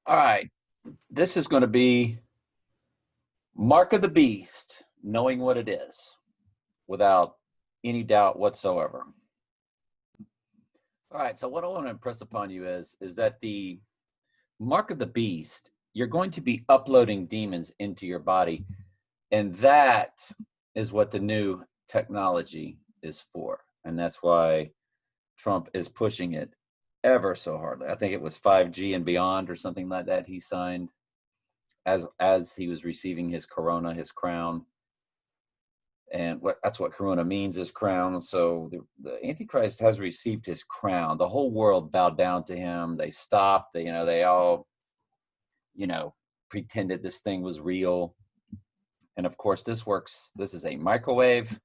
All right. This is going to be Mark of the Beast, knowing what it is without any doubt whatsoever. All right. So what I want to impress upon you is that the Mark of the Beast, you're going to be uploading demons into your body. And that is what the new technology is for. And that's why Trump is pushing it ever so hardly. I think it was 5G and beyond or something like that he signed as he was receiving his corona, his crown. And that's what corona means, is crown. So the Antichrist has received his crown. The whole world bowed down to him. They stopped. They all, you know, pretended this thing was real. And of course, this works. This is a microwave.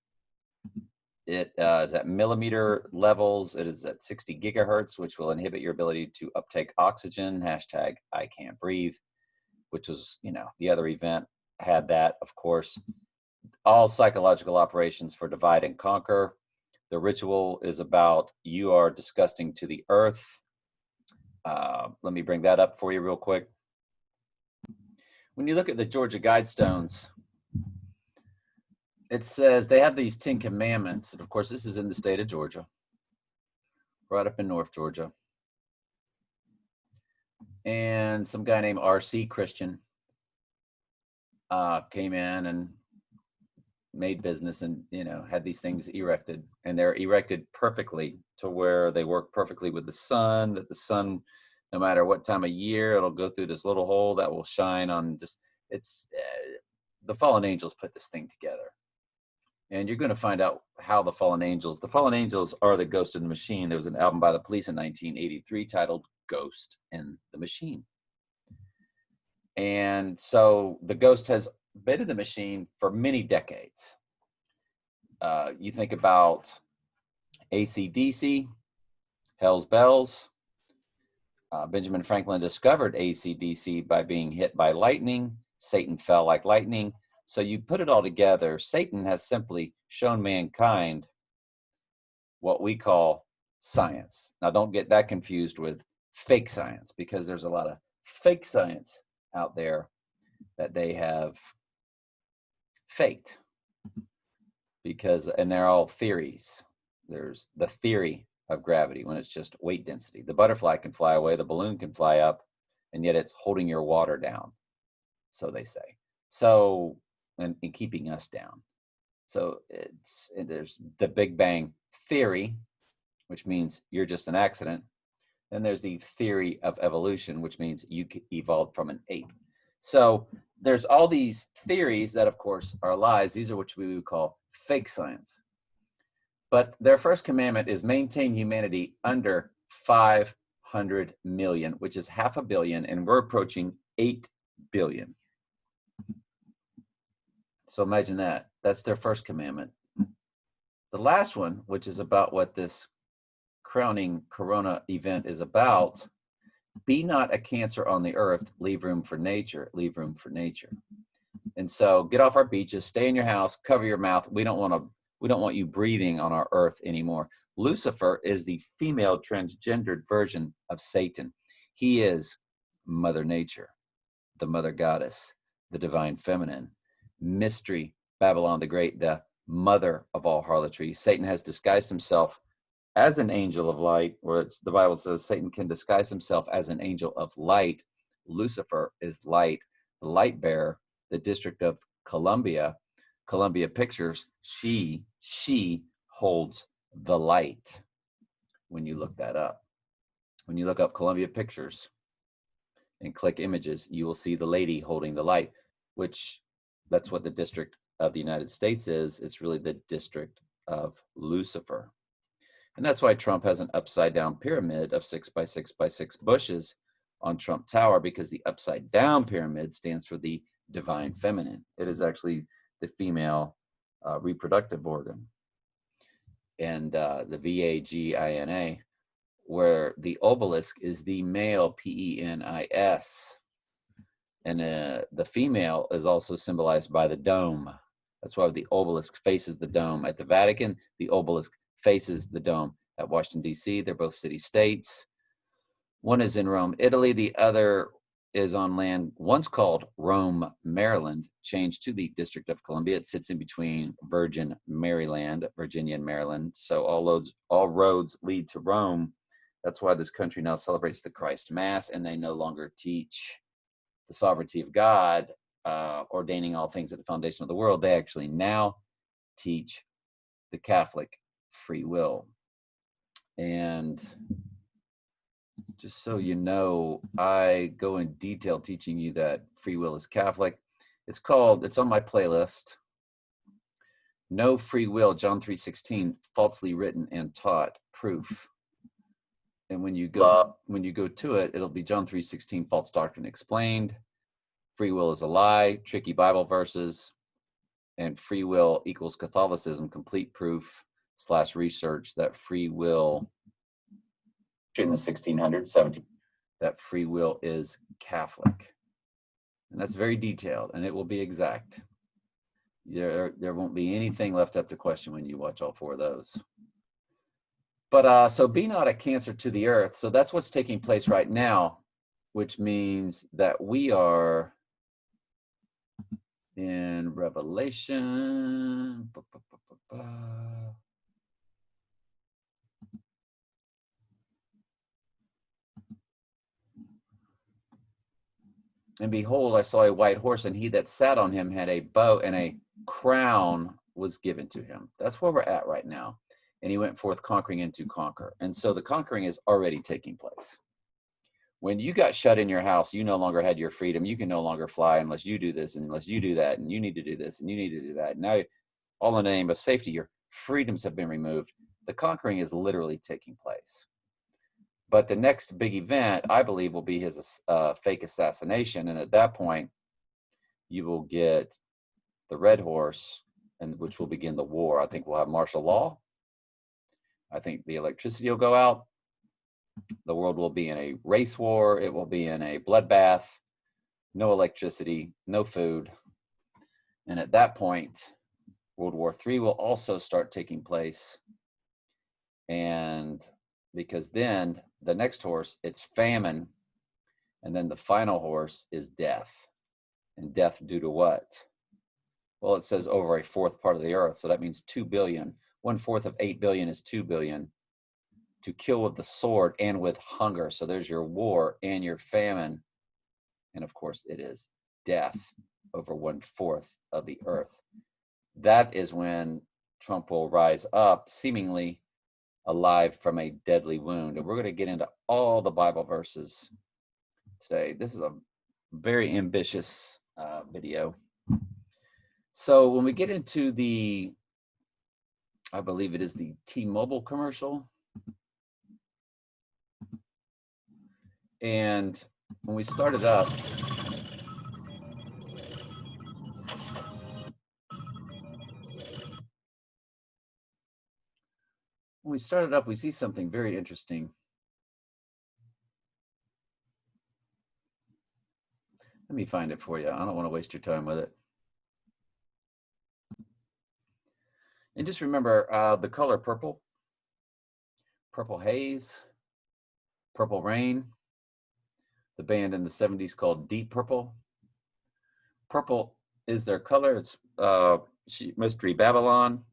It is at millimeter levels. It is at 60 gigahertz, which will inhibit your ability to uptake oxygen. Hashtag I can't breathe, which was, the other event had that, of course. All psychological operations for divide and conquer. The ritual is about you are disgusting to the earth. Let me bring that up for you real quick. When you look at the Georgia Guidestones, it says they have these 10 commandments. And of course, this is in the state of Georgia, right up in North Georgia. And some guy named R.C. Christian came in and made business and, had these things erected. And they're erected perfectly to where they work perfectly with the sun, that the sun, no matter what time of year, it'll go through this little hole that will shine on the fallen angels put this thing together. And you're going to find out how the fallen angels are the Ghost in the Machine. There was an album by the Police in 1983 titled Ghost in the Machine. And so the Ghost has been in the machine for many decades. You think about AC/DC, Hell's Bells. Benjamin Franklin discovered AC/DC by being hit by lightning. Satan fell like lightning. So you put it all together, Satan has simply shown mankind what we call science. Now, don't get that confused with fake science, because there's a lot of fake science out there that they have faked, and they're all theories. There's the theory of gravity when it's just weight density. The butterfly can fly away, the balloon can fly up, and yet it's holding your water down, so they say. So, and keeping us down. So there's the Big Bang theory, which means you're just an accident. Then there's the theory of evolution, which means you evolved from an ape. So there's all these theories that, of course, are lies. These are what we would call fake science. But their first commandment is maintain humanity under 500 million, which is 500 million, and we're approaching 8 billion. So imagine that. That's their first commandment. The last one, which is about what this crowning corona event is about: be not a cancer on the earth, leave room for nature, leave room for nature. And so get off our beaches, stay in your house, cover your mouth. We don't want you breathing on our earth anymore. Lucifer is the female transgendered version of Satan. He is Mother Nature, the Mother Goddess, the divine feminine, mystery, Babylon the Great, the mother of all harlotry. Satan has disguised himself as an angel of light, where the Bible says Satan can disguise himself as an angel of light. Lucifer is light, the light bearer, the District of Columbia Pictures. She holds the light. When you look that up, when you look up Columbia Pictures and click images, you will see the lady holding the light, which that's what the District of the United States is. It's really the District of Lucifer. And that's why Trump has an upside down pyramid of 6 by 6 by 6 bushes on Trump Tower, because the upside down pyramid stands for the divine feminine. It is actually the female reproductive organ. And the vagina, where the obelisk is the male, penis. And the female is also symbolized by the dome. That's why the obelisk faces the dome. At the Vatican, the obelisk faces the dome. At Washington, D.C., they're both city-states. One is in Rome, Italy. The other is on land once called Rome, Maryland, changed to the District of Columbia. It sits in between Virgin Maryland, Virginia and Maryland. So all roads lead to Rome. That's why this country now celebrates the Christ Mass, and they no longer teach the sovereignty of God, ordaining all things at the foundation of the world. They actually now teach the Catholic free will. And just so you know, I go in detail teaching you that free will is Catholic. It's on my playlist, No Free Will, John 3:16, falsely written and taught, proof. And when you go to it, it'll be John 3:16, false doctrine explained. Free will is a lie, tricky Bible verses, and free will equals Catholicism, complete proof / research that free will in the 1600s, 17, that free will is Catholic. And that's very detailed, and it will be exact. There won't be anything left up to question when you watch all 4 of those. But so be not a cancer to the earth. So that's what's taking place right now, which means that we are in Revelation. And behold, I saw a white horse, and he that sat on him had a bow, and a crown was given to him. That's where we're at right now. And he went forth conquering and to conquer. And so the conquering is already taking place. When you got shut in your house, you no longer had your freedom. You can no longer fly unless you do this, and unless you do that, and you need to do this, and you need to do that. Now, all in the name of safety, your freedoms have been removed. The conquering is literally taking place. But the next big event, I believe, will be his fake assassination. And at that point, you will get the red horse, and which will begin the war. I think we'll have martial law. I think the electricity will go out. The world will be in a race war. It will be in a bloodbath. No electricity, no food. And at that point, World War III will also start taking place. And because then the next horse, it's famine. And then the final horse is death. And death due to what? Well, it says over a 4th part of the earth. So that means 2 billion. 1/4 of 8 billion is 2 billion. To kill with the sword and with hunger. So there's your war and your famine. And of course, it is death over 1/4 of the earth. That is when Trump will rise up, seemingly alive from a deadly wound. And we're going to get into all the Bible verses today. This is a very ambitious video. So when we get into the, I believe it is the T-Mobile commercial. And when we started up, we see something very interesting. Let me find it for you. I don't want to waste your time with it. And just remember the color purple, Purple Haze, Purple Rain, the band in the 70s called Deep Purple. Purple is their color. It's Mystery Babylon.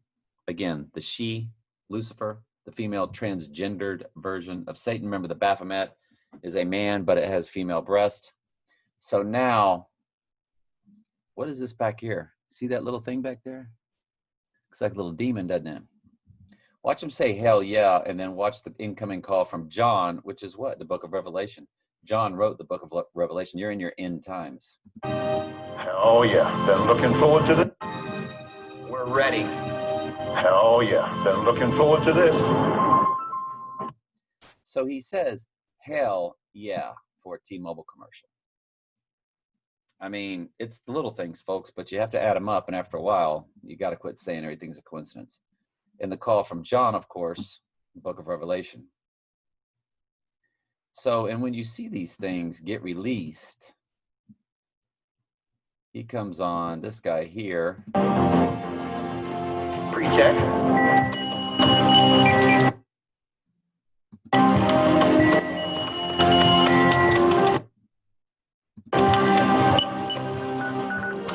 Again, the she, Lucifer, the female transgendered version of Satan. Remember, the Baphomet is a man, but it has female breast. So now, what is this back here? See that little thing back there? Looks like a little demon, doesn't it? Watch him say, hell yeah, and then watch the incoming call from John, which is what? The book of Revelation. John wrote the book of Revelation. You're in your end times. Oh yeah, been looking forward to this. We're ready. Oh yeah, been looking forward to this. So he says, hell yeah, for a T-Mobile commercial. I mean, it's the little things, folks, but you have to add them up. And after a while, you got to quit saying everything's a coincidence. And the call from John, of course, the book of Revelation. So, and when you see these things get released, he comes on, this guy here. Pre-check.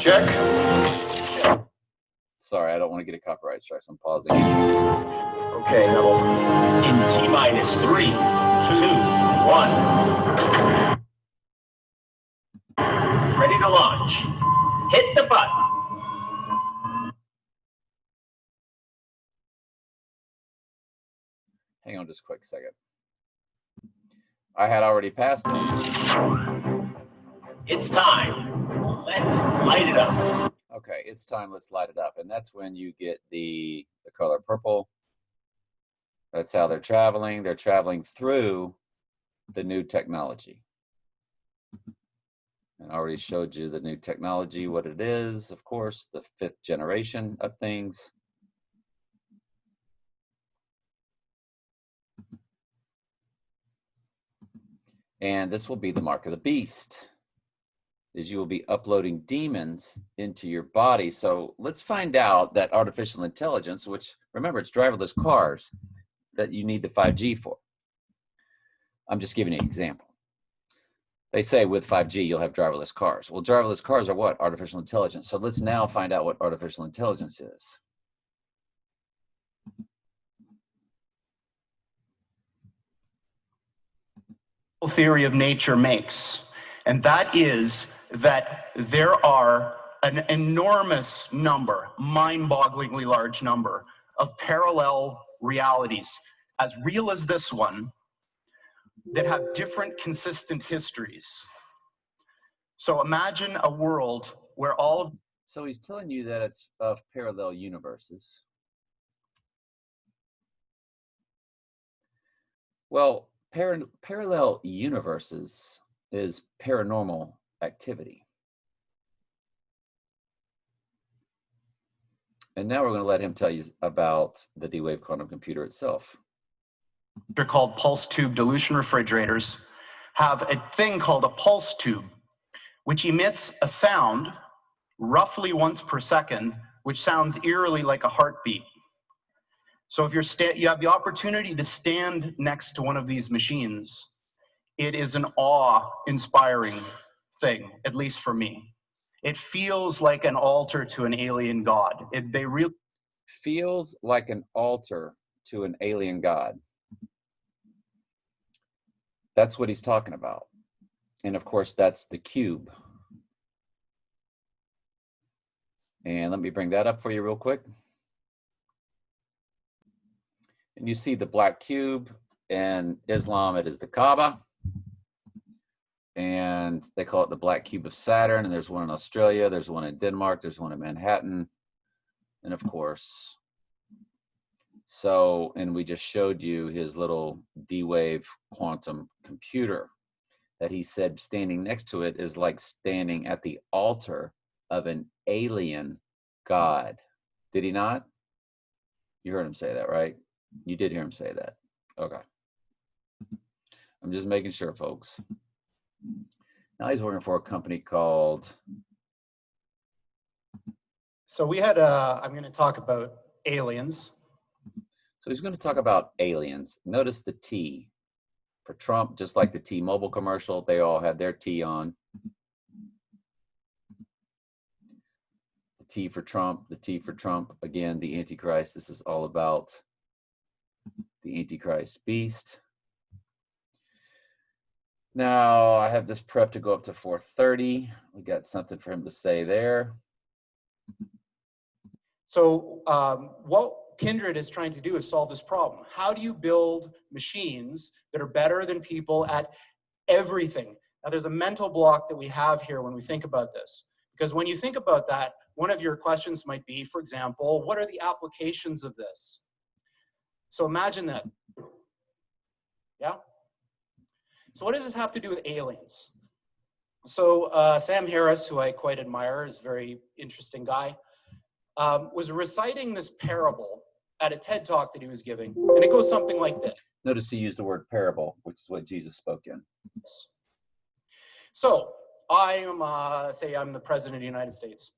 Check. Sorry, I don't want to get a copyright strike, so I'm pausing. Okay, Neville. In T-minus 3, 2, 1. Ready to launch. Hit the button. Hang on just a quick second. I had already passed it. It's time. Let's light it up. Okay, it's time, let's light it up. And that's when you get the color purple. That's how they're traveling. They're traveling through the new technology. And I already showed you the new technology, what it is, of course, the 5th generation of things. And this will be the mark of the beast, is you will be uploading demons into your body. So let's find out that artificial intelligence, which remember, it's driverless cars that you need the 5G for. I'm just giving you an example. They say with 5G, you'll have driverless cars. Well, driverless cars are what? Artificial intelligence. So let's now find out what artificial intelligence is. Theory of nature makes, and that is that there are an enormous number, mind-bogglingly large number, of parallel realities, as real as this one, that have different consistent histories. So imagine a world where all of... So he's telling you that it's of parallel universes. Well, parallel universes is paranormal activity. And now we're going to let him tell you about the D-Wave quantum computer itself. They're called pulse tube dilution refrigerators, have a thing called a pulse tube, which emits a sound roughly once per second, which sounds eerily like a heartbeat. So if you have the opportunity to stand next to one of these machines, it is an awe-inspiring thing, at least for me. It feels like an altar to an alien god. They really feels like an altar to an alien god. That's what he's talking about. And of course, that's the cube. And let me bring that up for you real quick. And you see the black cube. In Islam, it is the Kaaba. And they call it the black cube of Saturn. And there's one in Australia. There's one in Denmark. There's one in Manhattan. And of course, so, and we just showed you his little D-Wave quantum computer that he said standing next to it is like standing at the altar of an alien god. Did he not? You heard him say that, right? You did hear him say that. Okay. I'm just making sure, folks. Now he's working for a company called... So we had I'm going to talk about aliens. So he's going to talk about aliens. Notice the T for Trump, just like the T-Mobile commercial, they all had their T on. The T for Trump, the T for Trump. Again, the Antichrist. This is all about the Antichrist beast. Now I have this prep to go up to 4:30. We got something for him to say there. So what Kindred is trying to do is solve this problem. How do you build machines that are better than people at everything? Now there's a mental block that we have here when we think about this. Because when you think about that, one of your questions might be, for example, what are the applications of this? So imagine that. Yeah? So what does this have to do with aliens? So Sam Harris, who I quite admire, is a very interesting guy, was reciting this parable at a TED Talk that he was giving. And it goes something like this. Notice he used the word parable, which is what Jesus spoke in. So I am, say I'm the President of the United States.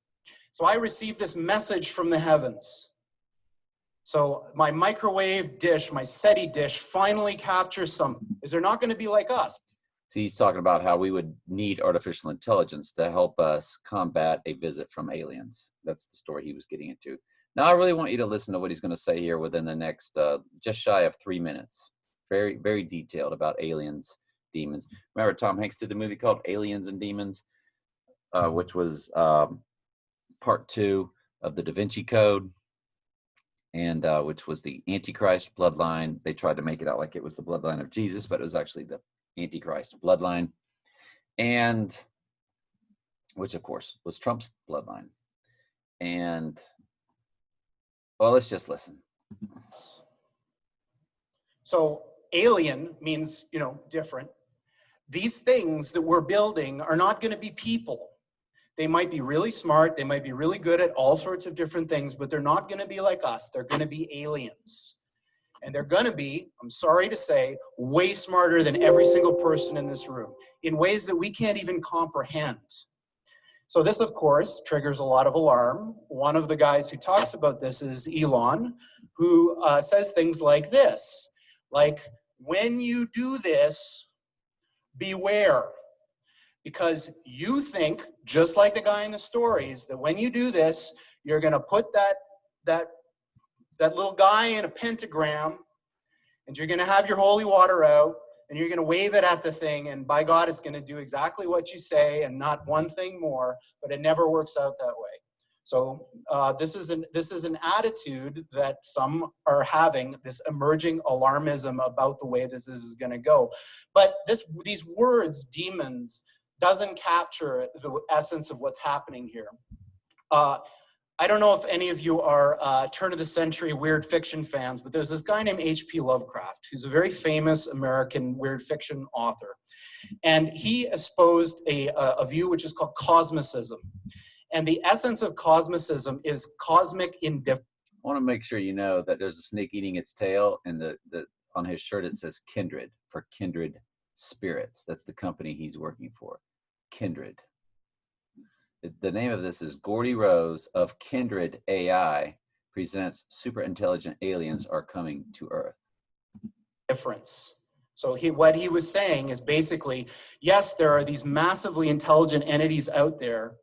So I received this message from the heavens. So my microwave dish, my SETI dish, finally captures something. Is they're not going to be like us. See, he's talking about how we would need artificial intelligence to help us combat a visit from aliens. That's the story he was getting into. Now, I really want you to listen to what he's going to say here within the next just shy of 3 minutes. Very, very detailed about aliens, demons. Remember, Tom Hanks did a movie called Aliens and Demons, which was part 2 of the Da Vinci Code, and which was the Antichrist bloodline. They tried to make it out like it was the bloodline of Jesus, but it was actually the Antichrist bloodline, and which of course was Trump's bloodline. And well, let's just listen. So alien means, you know, different. These things that we're building are not going to be people. They might be really smart, they might be really good at all sorts of different things, but they're not going to be like us. They're going to be aliens. And they're going to be, I'm sorry to say, way smarter than every single person in this room in ways that we can't even comprehend. So this, of course, triggers a lot of alarm. One of the guys who talks about this is Elon, who says things like this, like, when you do this, beware. Because you think, just like the guy in the stories, that when you do this, you're going to put that little guy in a pentagram, and you're going to have your holy water out, and you're going to wave it at the thing, and by God, it's going to do exactly what you say and not one thing more, but it never works out that way. So this is an attitude that some are having, this emerging alarmism about the way this is going to go. But these words, demons, doesn't capture the essence of what's happening here. I don't know if any of you are turn-of-the-century weird fiction fans, but there's this guy named H.P. Lovecraft, who's a very famous American weird fiction author. And he espoused a view which is called cosmicism. And the essence of cosmicism is cosmic indifference. I want to make sure you know that there's a snake eating its tail, and on his shirt it says Kindred, for Kindred Spirits. That's the company he's working for, Kindred. The name of this is Gordy Rose of Kindred AI presents Super Intelligent Aliens Are Coming to Earth. Difference. So what he was saying is basically, yes, there are these massively intelligent entities out there,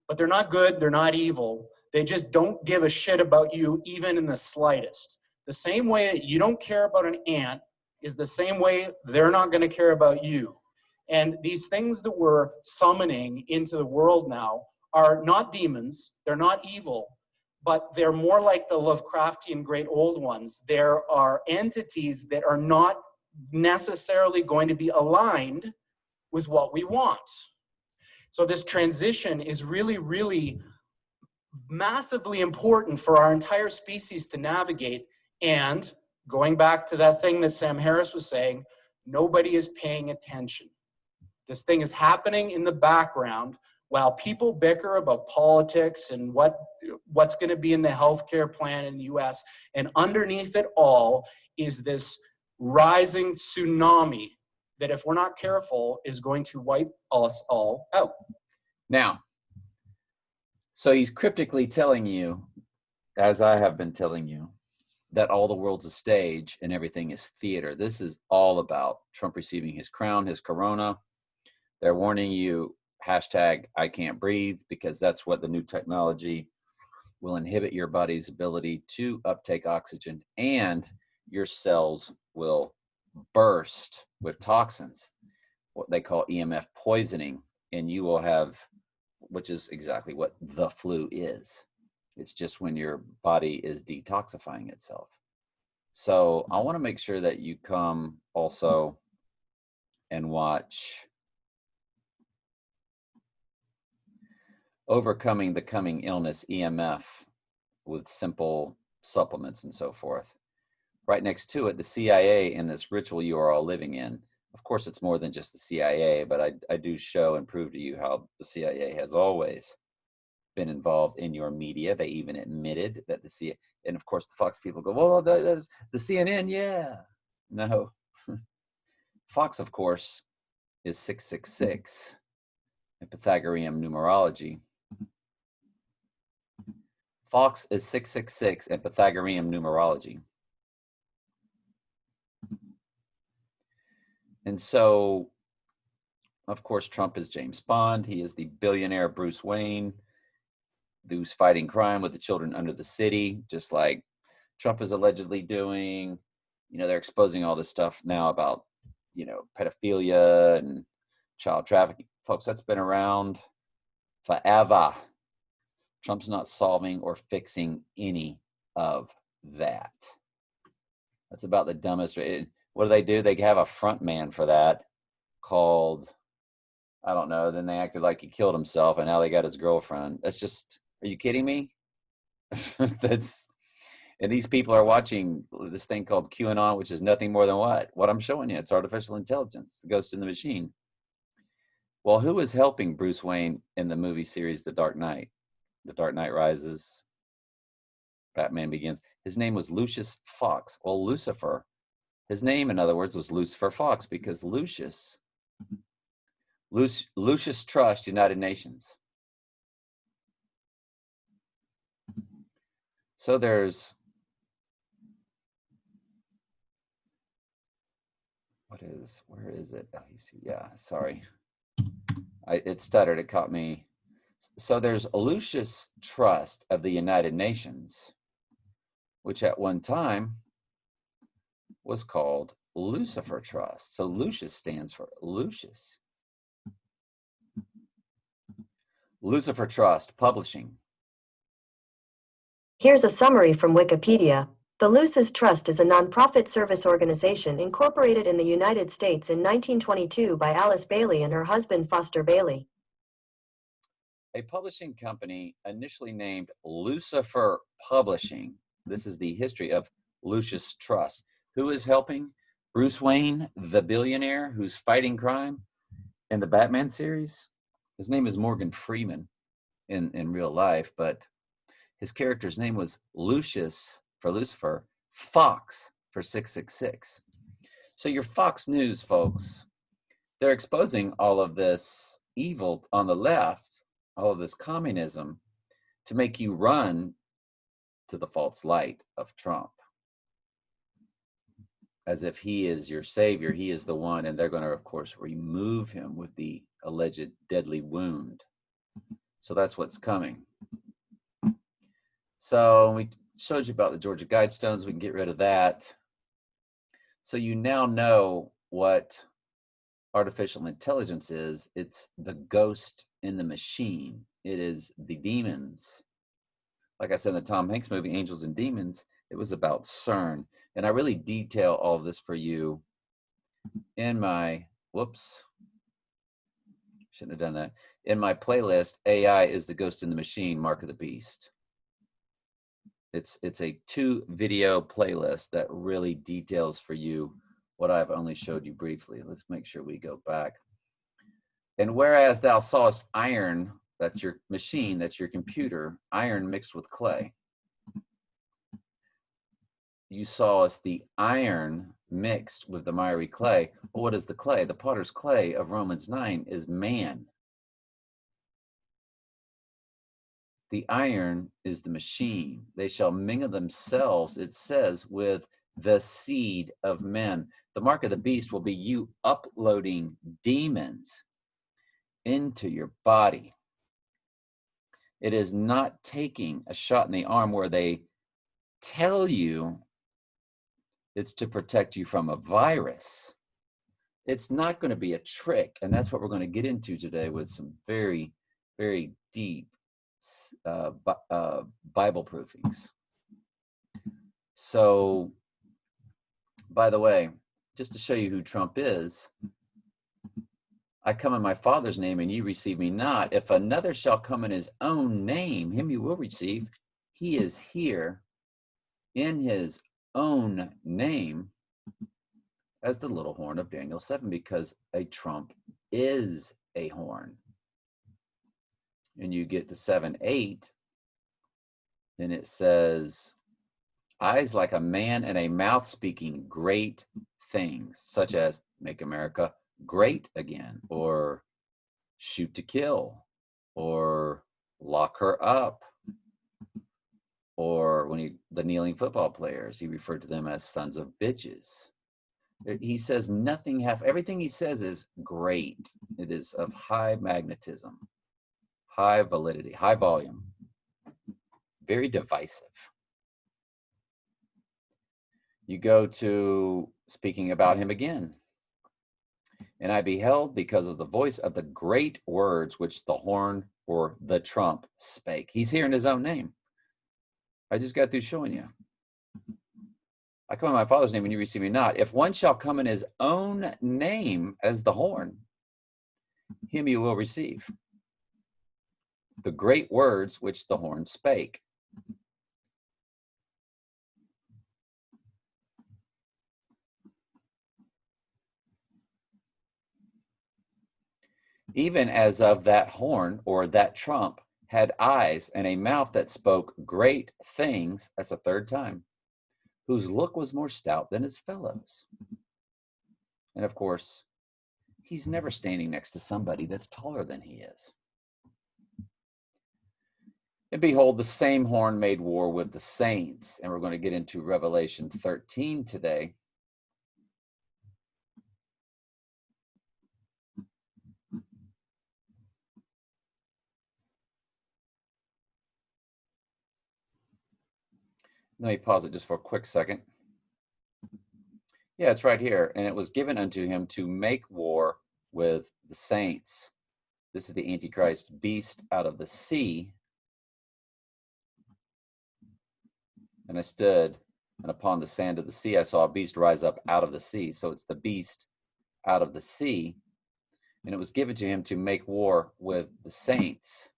but they're not good, they're not evil. They just don't give a shit about you even in the slightest. The same way that you don't care about an ant is the same way they're not going to care about you. And these things that we're summoning into the world now are not demons, they're not evil, but they're more like the Lovecraftian great old ones. There are entities that are not necessarily going to be aligned with what we want. So this transition is really, really massively important for our entire species to navigate. And going back to that thing that Sam Harris was saying, nobody is paying attention. This thing is happening in the background while people bicker about politics and what's going to be in the healthcare plan in the US. And underneath it all is this rising tsunami that, if we're not careful, is going to wipe us all out. Now, so he's cryptically telling you, as I have been telling you, that all the world's a stage and everything is theater. This is all about Trump receiving his crown, his corona. They're warning you, hashtag I can't breathe, because that's what the new technology will inhibit your body's ability to uptake oxygen, and your cells will burst with toxins, what they call EMF poisoning, and you will have, which is exactly what the flu is. It's just when your body is detoxifying itself. So I want to make sure that you come also and watch Overcoming the Coming Illness, EMF, with simple supplements and so forth. Right next to it, the CIA and this ritual you are all living in. Of course, it's more than just the CIA, but I do show and prove to you how the CIA has always been involved in your media. They even admitted that the CIA, and of course the Fox people go, well, that's the CNN, yeah. No. Fox, of course, is 666 in Pythagorean numerology. Fox is 666 in Pythagorean numerology. And so Of course, Trump is James Bond. He is the billionaire Bruce Wayne, who's fighting crime with the children under the city, just like Trump is allegedly doing. They're exposing all this stuff now about, pedophilia and child trafficking. Folks, that's been around forever. Trump's not solving or fixing any of that. That's about the dumbest. What do? They have a front man for that called, I don't know. Then they acted like he killed himself, and now they got his girlfriend. That's just, are you kidding me? And these people are watching this thing called QAnon, which is nothing more than what I'm showing you. It's artificial intelligence, the ghost in the machine. Well, who is helping Bruce Wayne in the movie series The Dark Knight? The Dark Knight Rises, Batman Begins. His name was Lucius Fox. Well, Lucifer, his name, in other words, was Lucifer Fox, because Lucius Trust, United Nations. So there's, where is it? Oh, you see, yeah, sorry. It stuttered, it caught me. So there's Lucius Trust of the United Nations, which at one time was called Lucifer Trust. So Lucius stands for Lucius. Lucifer Trust Publishing. Here's a summary from Wikipedia. The Lucis Trust is a nonprofit service organization incorporated in the United States in 1922 by Alice Bailey and her husband Foster Bailey. A publishing company initially named Lucifer Publishing. This is the history of Lucius Trust. Who is helping? Bruce Wayne, the billionaire who's fighting crime in the Batman series. His name is Morgan Freeman in real life, but his character's name was Lucius for Lucifer, Fox for 666. So your Fox News folks, they're exposing all of this evil on the left, all of this communism, to make you run to the false light of Trump. As if he is your savior, he is the one, and they're going to, of course, remove him with the alleged deadly wound. So that's what's coming. So we showed you about the Georgia Guidestones. We can get rid of that. So you now know what artificial intelligence is. It's the ghost in the machine. It is the demons. Like I said in the Tom Hanks movie, Angels and Demons, it was about CERN. And I really detail all of this for you in my, shouldn't have done that. In my playlist, AI is the Ghost in the Machine, Mark of the Beast. It's a 2-video playlist that really details for you what I've only showed you briefly. Let's make sure we go back. And whereas thou sawest iron, that's your machine, that's your computer, iron mixed with clay. You saw us the iron mixed with the miry clay. Well, what is the clay? The potter's clay of Romans 9 is man. The iron is the machine. They shall mingle themselves, it says, with the seed of men. The mark of the beast will be you uploading demons into your body. It is not taking a shot in the arm where they tell you it's to protect you from a virus. It's not going to be a trick. And that's what we're going to get into today with some very, very deep Bible proofings. So, by the way, just to show you who Trump is, I come in my Father's name and you receive me not. If another shall come in his own name, him you will receive. He is here in his own name as the little horn of Daniel 7, because a trump is a horn. And you get to 7:8, and it says, eyes like a man and a mouth speaking great things, such as make America great again, or shoot to kill, or lock her up, or when the kneeling football players, he referred to them as sons of bitches. He says nothing half, everything he says is great. It is of high magnetism, high validity, high volume, very divisive. You go to speaking about him again. And I beheld because of the voice of the great words which the horn or the trump spake. He's here in his own name. I just got through showing you. I come in my Father's name and you receive me not. If one shall come in his own name as the horn, him you will receive. The great words which the horn spake. Even as of that horn or that trump had eyes and a mouth that spoke great things, that's a third time, whose look was more stout than his fellows. And of course, he's never standing next to somebody that's taller than he is. And behold, the same horn made war with the saints. And we're going to get into Revelation 13 today. Let me pause it just for a quick second. Yeah, it's right here. And it was given unto him to make war with the saints. This is the Antichrist beast out of the sea. And I stood, and upon the sand of the sea, I saw a beast rise up out of the sea. So it's the beast out of the sea. And it was given to him to make war with the saints.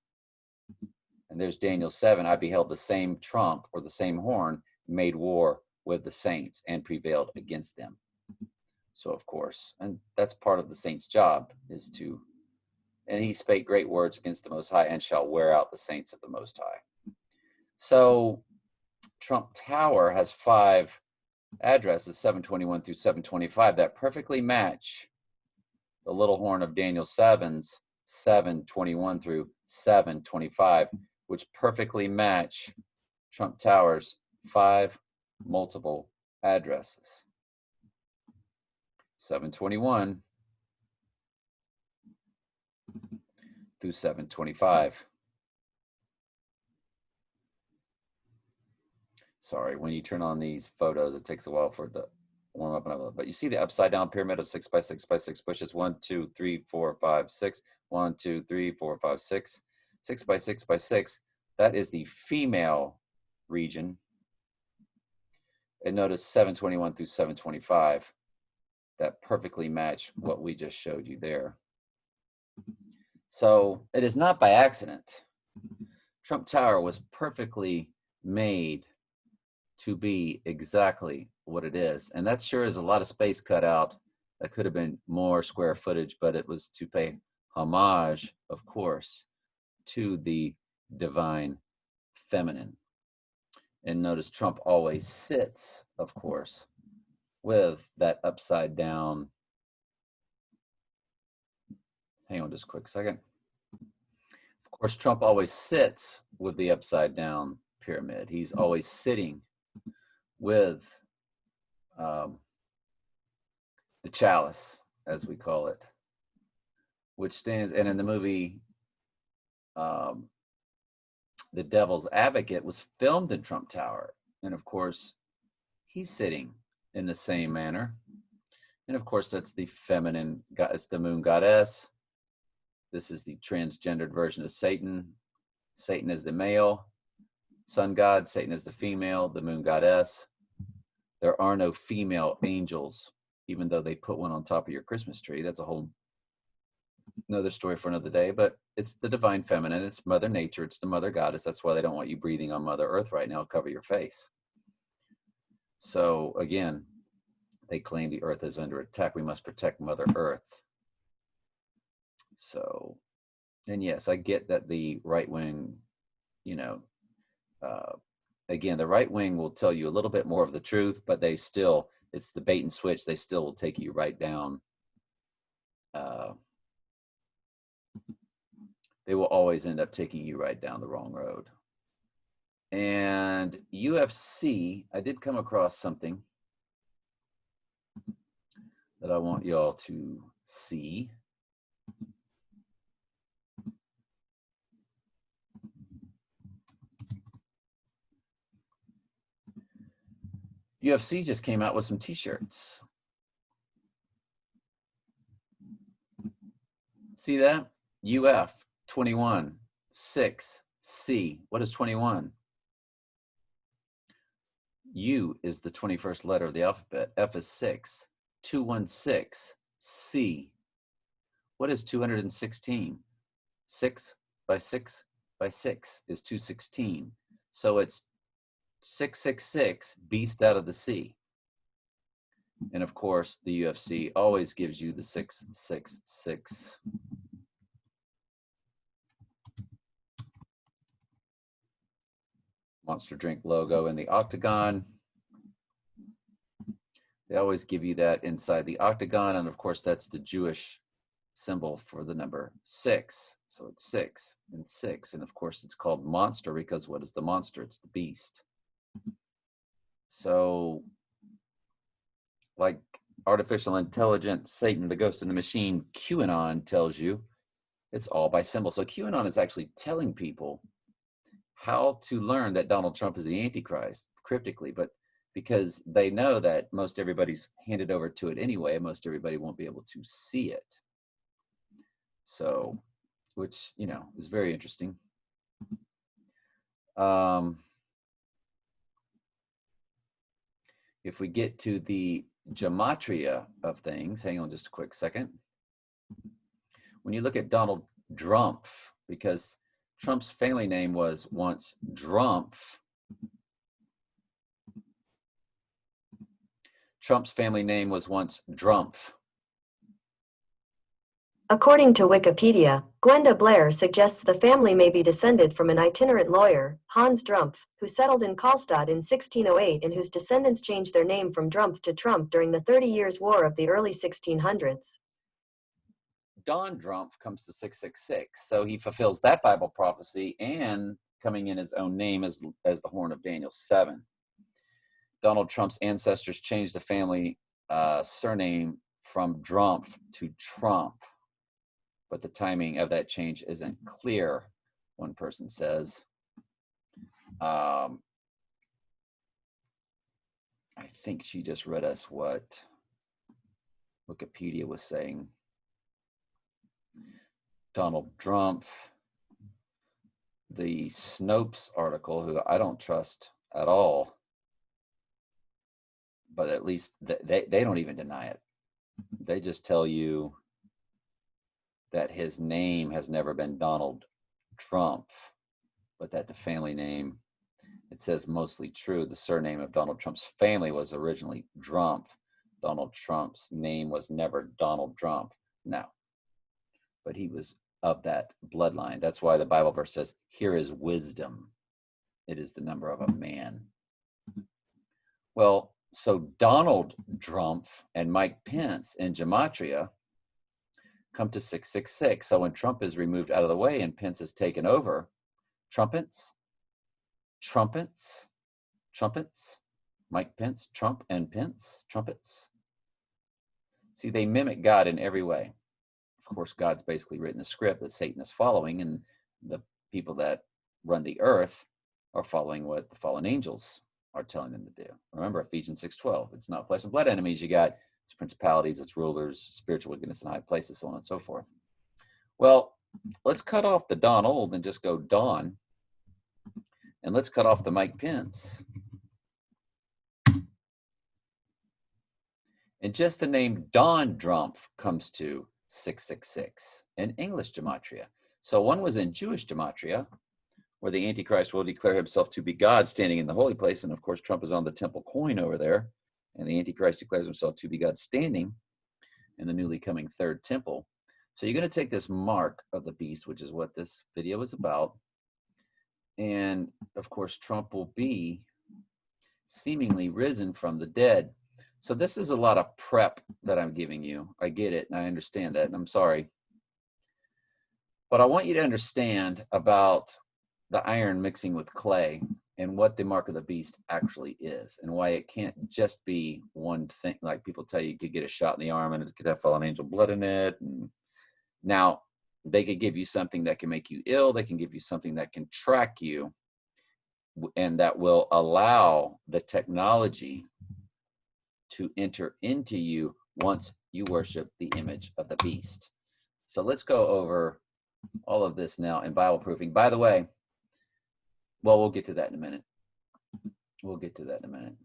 And there's Daniel 7. I beheld the same trump or the same horn made war with the saints and prevailed against them. So, of course, and that's part of the saints' job is to, and he spake great words against the Most High and shall wear out the saints of the Most High. So Trump Tower has 5 addresses, 721 through 725, that perfectly match the little horn of Daniel 7's 721 through 725, which perfectly match Trump Tower's 5 multiple addresses. 721 through 725. Sorry, when you turn on these photos, it takes a while for it to warm up and up. But you see the upside down pyramid of 6 by 6 by 6 bushes. 1, 2, 3, 4, 5, 6. 1, 2, 3, 4, 5, 6. 6 by 6 by 6. That is the female region. And notice 721 through 725. That perfectly match what we just showed you there. So it is not by accident. Trump Tower was perfectly made to be exactly what it is. And that sure is a lot of space cut out. That could have been more square footage, but it was to pay homage, of course, to the divine feminine. And notice Trump always sits, of course, with that upside down. Hang on just a quick second. Of course, Trump always sits with the upside down pyramid. He's always sitting with the chalice, as we call it, which stands, and in the movie, The Devil's Advocate was filmed in Trump Tower. And of course, he's sitting in the same manner. And of course, that's the feminine, it's the moon goddess. This is the transgendered version of Satan. Satan is the male sun god, Satan is the female, the moon goddess. There are no female angels, even though they put one on top of your Christmas tree. That's a whole another story for another day, but it's the divine feminine. It's Mother Nature. It's the mother goddess. That's why they don't want you breathing on Mother Earth right now. Cover your face. So again, they claim the earth is under attack. We must protect Mother Earth. So, and yes, I get that the right wing, you know, again, the right wing will tell you a little bit more of the truth, but they still, it's the bait and switch. They still will take you right down. They will always end up taking you right down the wrong road. And UFC, I did come across something that I want y'all to see. UFC just came out with some t-shirts. See that? UF 21 6 C. What is 21? U is the 21st letter of the alphabet. F is 6. 216 C. What is 216? 6 by 6 by 6 is 216. So it's 666, beast out of the sea. And of course, the UFC always gives you the 666. Monster Drink logo in the octagon. They always give you that inside the octagon. And of course, that's the Jewish symbol for the number 6. So it's 6 and 6. And of course, it's called monster because what is the monster? It's the beast. So like artificial intelligence, Satan, the ghost in the machine, QAnon tells you, it's all by symbol. So QAnon is actually telling people how to learn that Donald Trump is the Antichrist cryptically, but because they know that most everybody's handed over to it anyway, most everybody won't be able to see it. So, which, you know, is very interesting. If we get to the gematria of things, hang on just a quick second. When you look at Donald Drumpf, because Trump's family name was once Drumpf. Trump's family name was once Drumpf. According to Wikipedia, Gwenda Blair suggests the family may be descended from an itinerant lawyer, Hans Drumpf, who settled in Karlstad in 1608 and whose descendants changed their name from Drumpf to Trump during the 30 Years' War of the early 1600s. Don Drumpf comes to 666, so he fulfills that Bible prophecy and coming in his own name as the Horn of Daniel 7. Donald Trump's ancestors changed the family surname from Drumpf to Trump, but the timing of that change isn't clear, one person says. I think she just read us what Wikipedia was saying. Donald Drumpf, the Snopes article, who I don't trust at all, but at least they don't even deny it. They just tell you that his name has never been Donald Trump, but that the family name, it says mostly true. The surname of Donald Trump's family was originally Drumpf. Donald Trump's name was never Donald Trump. No, but he was of that bloodline. That's why the Bible verse says, here is wisdom. It is the number of a man. Well, so Donald Trump and Mike Pence in gematria come to 666. So when Trump is removed out of the way and Pence is taken over, trumpets, Mike Pence, Trump and Pence, trumpets. See, they mimic God in every way. Of course, God's basically written the script that Satan is following, and the people that run the earth are following what the fallen angels are telling them to do. Remember Ephesians 6:12. It's not flesh and blood enemies you got. It's principalities, it's rulers, spiritual wickedness in high places, so on and so forth. Well, let's cut off the Donald and just go Don. And let's cut off the Mike Pence. And just the name Don Trump comes to 666 in English gematria. So one was in Jewish gematria, where the Antichrist will declare himself to be God standing in the holy place. And of course, Trump is on the temple coin over there. And the Antichrist declares himself to be God standing in the newly coming third temple. So you're going to take this mark of the beast, which is what this video is about. And of course, Trump will be seemingly risen from the dead. So this is a lot of prep that I'm giving you. I get it, and I understand that, and I'm sorry. But I want you to understand about the iron mixing with clay. and what the mark of the beast actually is, and why it can't just be one thing. Like people tell you, you could get a shot in the arm and it could have fallen angel blood in it. And now they could give you something that can make you ill. They can give you something that can track you, and that will allow the technology to enter into you once you worship the image of the beast. So let's go over all of this now in Bible proofing. By the way, well, we'll get to that in a minute. We'll get to that in a minute.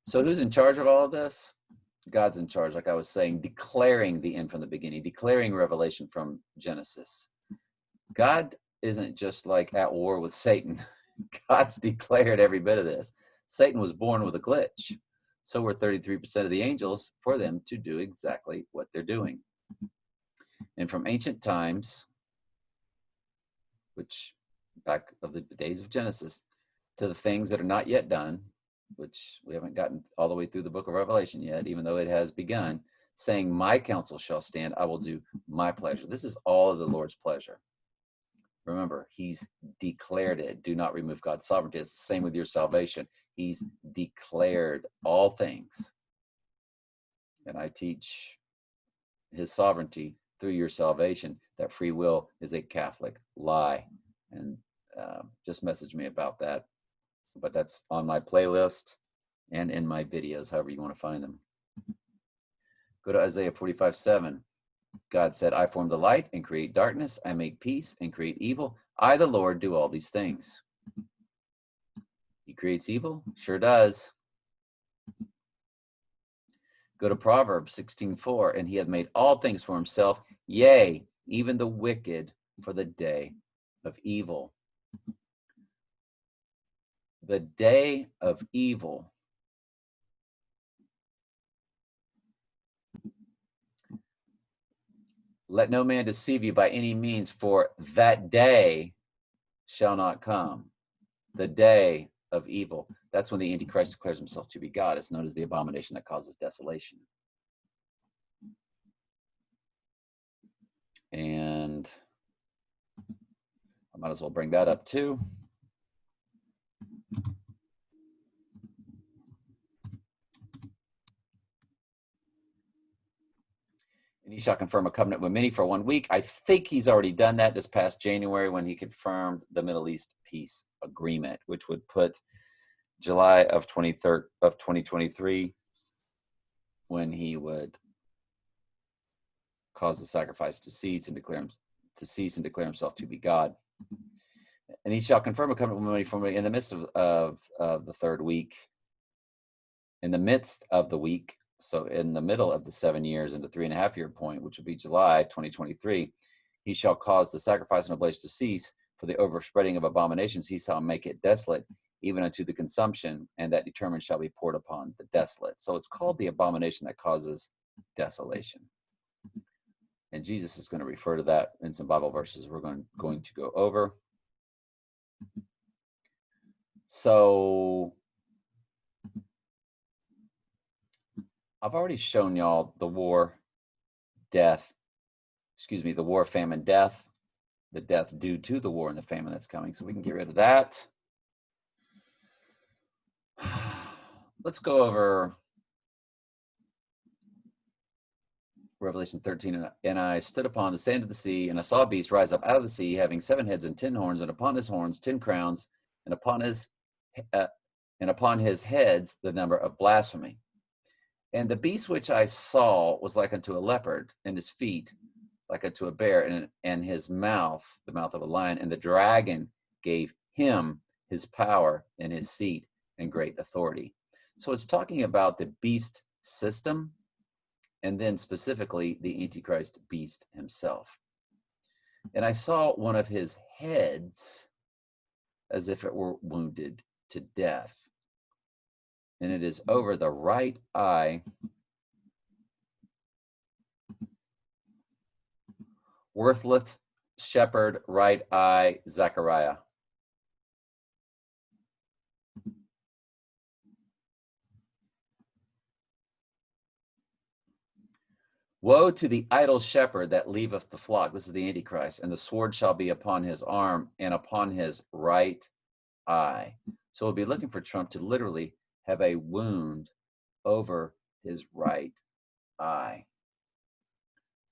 So who's in charge of all of this? God's in charge, like I was saying, declaring the end from the beginning, declaring revelation from Genesis. God isn't just like at war with Satan. God's declared every bit of this. Satan was born with a glitch. So were 33% of the angels for them to do exactly what they're doing. And from ancient times, which back of the days of Genesis, to the things that are not yet done, which we haven't gotten all the way through the book of Revelation yet, even though it has begun, saying, my counsel shall stand, I will do my pleasure. This is all of the Lord's pleasure. Remember, he's declared it. Do not remove God's sovereignty. It's the same with your salvation. He's declared all things. And I teach his sovereignty through your salvation, that free will is a Catholic lie. And just message me about that. But that's on my playlist and in my videos, however you want to find them. Go to Isaiah 45:7. God said, I form the light and create darkness. I make peace and create evil. I, the Lord, do all these things. He creates evil? Sure does. Go to Proverbs 16:4. And he hath made all things for himself, yea, even the wicked for the day of evil. The day of evil. Let no man deceive you by any means, for that day shall not come. The day of evil. That's when the Antichrist declares himself to be God. It's known as the abomination that causes desolation. And I might as well bring that up too. And he shall confirm a covenant with many for 1 week. I think he's already done that this past January when he confirmed the Middle East peace agreement, which would put July of 2023 when he would cause the sacrifice to cease and declare himself to be God. And he shall confirm a covenant with many for me in the midst of the third week. In the midst of the week, so in the middle of the 7 years and the 3.5 year point, which will be July 2023, he shall cause the sacrifice and oblation to cease, for the overspreading of abominations he shall make it desolate, even unto the consumption, and that determined shall be poured upon the desolate. So it's called the abomination that causes desolation. And Jesus is going to refer to that in some Bible verses we're going to go over. So I've already shown y'all the war, the war, famine, death, the death due to the war and the famine that's coming. So we can get rid of that. Let's go over Revelation 13. And I stood upon the sand of the sea, and I saw a beast rise up out of the sea, having 7 heads and 10 horns, and upon his horns 10 crowns, and upon his heads the number of blasphemy. And the beast which I saw was like unto a leopard, and his feet like unto a bear, and his mouth, the mouth of a lion. And the dragon gave him his power and his seat and great authority. So it's talking about the beast system, and then specifically the Antichrist beast himself. And I saw one of his heads as if it were wounded to death. And it is over the right eye, worthless shepherd, right eye, Zechariah. Woe to the idle shepherd that leaveth the flock. This is the Antichrist. And the sword shall be upon his arm and upon his right eye. So we'll be looking for Trump to literally have a wound over his right eye.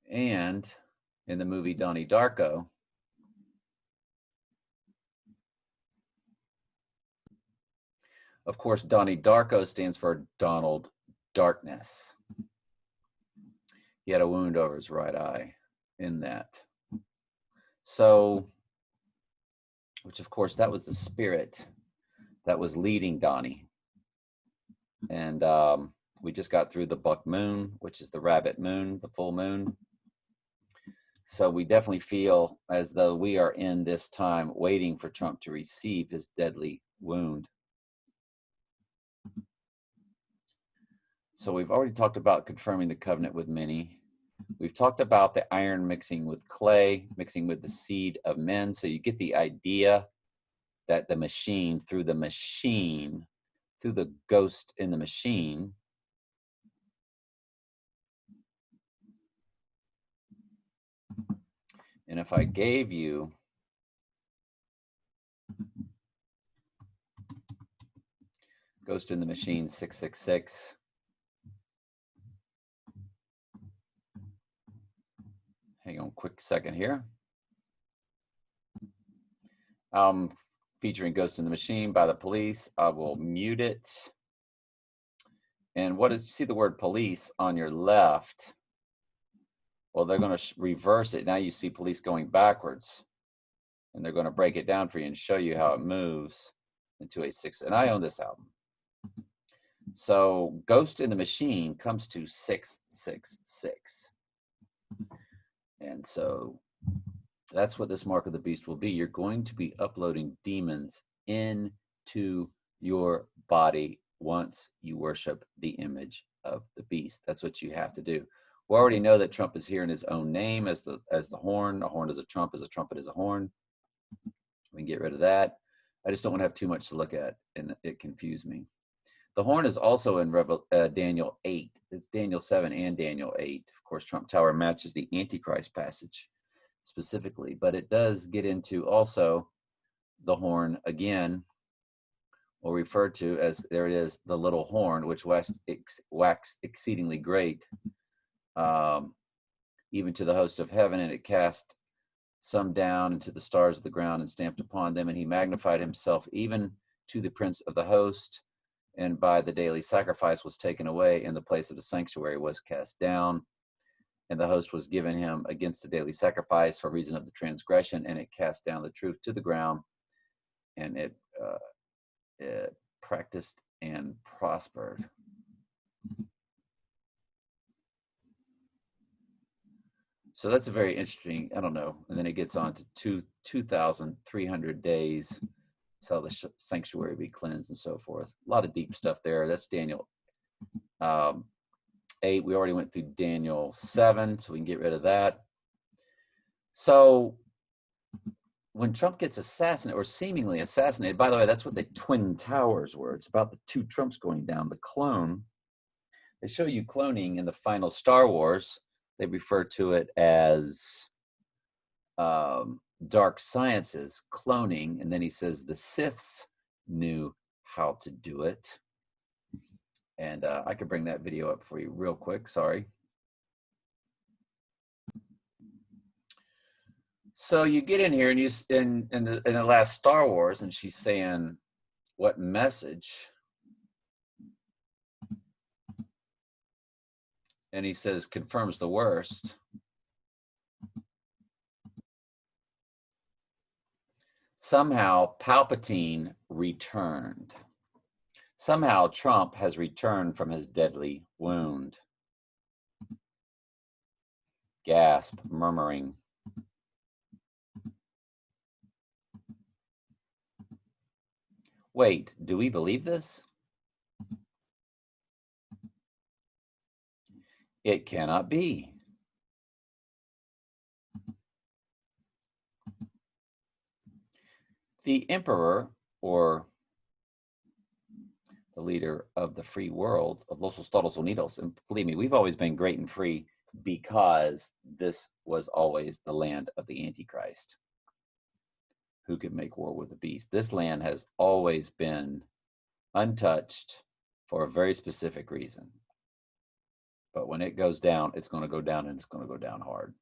And in the movie Donnie Darko, of course, Donnie Darko stands for Donald Darkness. He had a wound over his right eye in that. So, which of course, that was the spirit that was leading Donnie. And we just got through the buck moon, which is the rabbit moon, the full moon. So we definitely feel as though we are in this time waiting for Trump to receive his deadly wound. So we've already talked about confirming the covenant with many. We've talked about the iron mixing with clay, mixing with the seed of men. So you get the idea that the machine, through the ghost in the machine, and if I gave you Ghost in the Machine 666, hang on a quick second here. Featuring Ghost in the Machine by the Police. I will mute it. And what is, you see the word police on your left? Well, they're going to reverse it. Now you see police going backwards. And they're going to break it down for you and show you how it moves into a 6. And I own this album. So Ghost in the Machine comes to 666. And so that's what this Mark of the Beast will be. You're going to be uploading demons into your body once you worship the image of the beast. That's what you have to do. We already know that Trump is here in his own name as the horn. A horn is a trump, as a trumpet is a horn. We can get rid of that. I just don't want to have too much to look at, and it confused me. The horn is also in Daniel 8. It's Daniel 7 and Daniel 8. Of course, Trump Tower matches the Antichrist passage specifically, but it does get into also the horn again, or referred to as, there it is, the little horn, which waxed exceedingly great, even to the host of heaven, and it cast some down into the stars of the ground and stamped upon them, and he magnified himself even to the prince of the host, and by the daily sacrifice was taken away, and the place of the sanctuary was cast down, and the host was given him against the daily sacrifice for reason of the transgression, and it cast down the truth to the ground, and it practiced and prospered. So that's a very interesting, I don't know. And then it gets on to 2,300 days till the sanctuary be cleansed and so forth. A lot of deep stuff there. That's Daniel 8. We already went through Daniel 7, so we can get rid of that. So when Trump gets assassinated, or seemingly assassinated, by the way, that's what the Twin Towers were. It's about the two Trumps going down, the clone. They show you cloning in the final Star Wars. They refer to it as dark sciences, cloning. And then he says the Siths knew how to do it. And I could bring that video up for you real quick. Sorry. So you get in here and you in the last Star Wars, and she's saying, "What message?" And he says, confirms the worst. Somehow Palpatine returned. Somehow Trump has returned from his deadly wound. Gasp, murmuring. Wait, do we believe this? It cannot be. The emperor, or the leader of the free world of Los Estados Unidos, and believe me, we've always been great and free because this was always the land of the Antichrist, who can make war with the beast. This land has always been untouched for a very specific reason. But when it goes down, it's going to go down, and it's going to go down hard.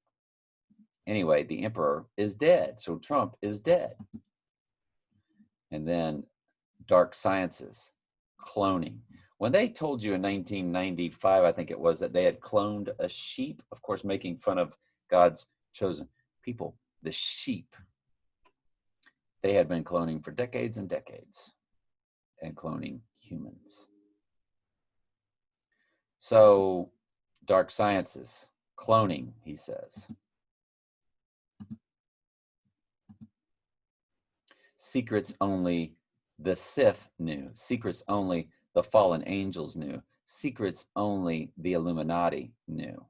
Anyway, the emperor is dead. So Trump is dead. And then dark sciences, cloning. When they told you in 1995, I think it was, that they had cloned a sheep, of course, making fun of God's chosen people, the sheep, they had been cloning for decades and decades, and cloning humans. So, dark sciences, cloning, he says. Secrets only the Sith knew. Secrets only the fallen angels knew. Secrets only the Illuminati knew.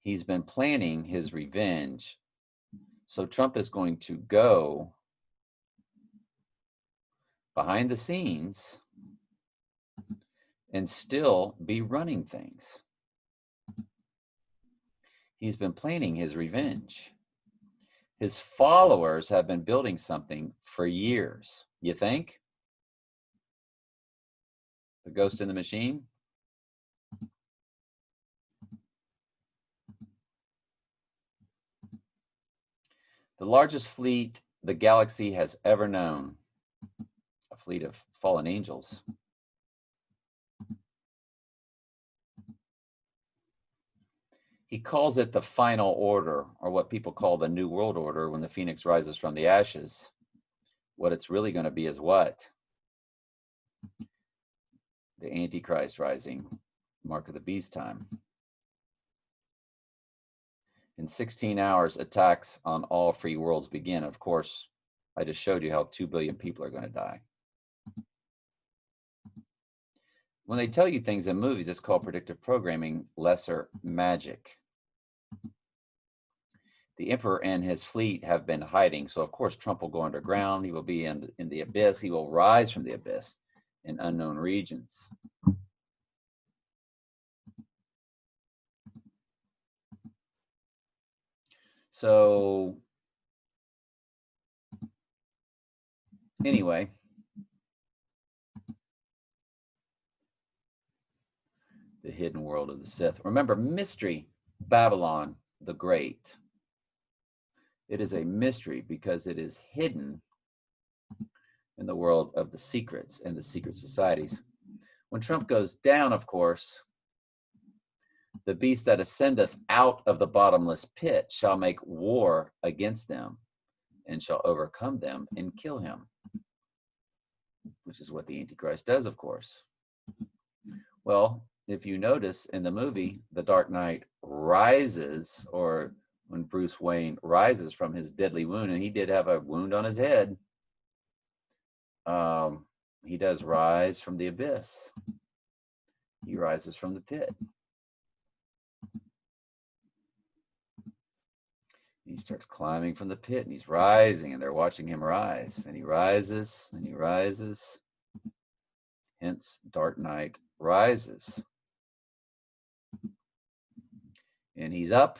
He's been planning his revenge. So Trump is going to go behind the scenes and still be running things. He's been planning his revenge. His followers have been building something for years. You think? The Ghost in the Machine? The largest fleet the galaxy has ever known. A fleet of fallen angels. He calls it the final order, or what people call the New World Order, when the phoenix rises from the ashes. What it's really going to be is what? The Antichrist rising, mark of the beast time. In 16 hours, attacks on all free worlds begin. Of course, I just showed you how 2 billion people are going to die. When they tell you things in movies, it's called predictive programming, lesser magic. The emperor and his fleet have been hiding. So, of course, Trump will go underground. He will be in the abyss. He will rise from the abyss in unknown regions. So, anyway, the hidden world of the Sith. Remember, Mystery Babylon the Great. It is a mystery because it is hidden in the world of the secrets and the secret societies. When Trump goes down, of course, the beast that ascendeth out of the bottomless pit shall make war against them and shall overcome them and kill him, which is what the Antichrist does, of course. Well, if you notice in the movie, The Dark Knight Rises, or when Bruce Wayne rises from his deadly wound, and he did have a wound on his head, he does rise from the abyss. He rises from the pit. He starts climbing from the pit, and he's rising, and they're watching him rise. And he rises, and he rises. Hence, Dark Knight Rises. And he's up,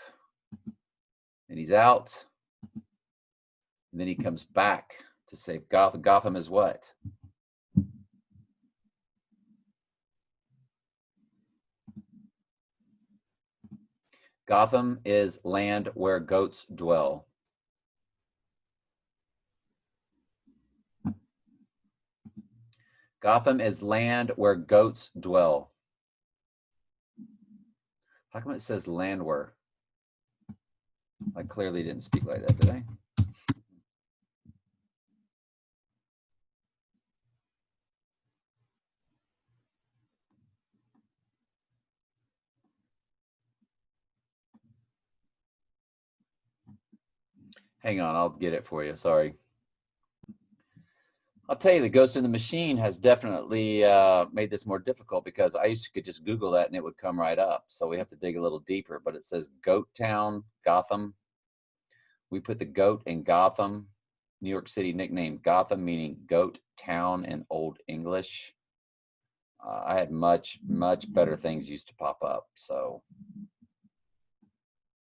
and he's out, and then he comes back to save Gotham. Gotham is what? Gotham is land where goats dwell. Gotham is land where goats dwell. How come it says land where? I clearly didn't speak like that, did I? Hang on, I'll get it for you. Sorry. I'll tell you, the Ghost in the Machine has definitely made this more difficult, because I used to could just Google that and it would come right up. So we have to dig a little deeper. But it says Goat Town, Gotham. We put the goat in Gotham. New York City nicknamed Gotham, meaning goat town in Old English. I had much, much better things used to pop up. So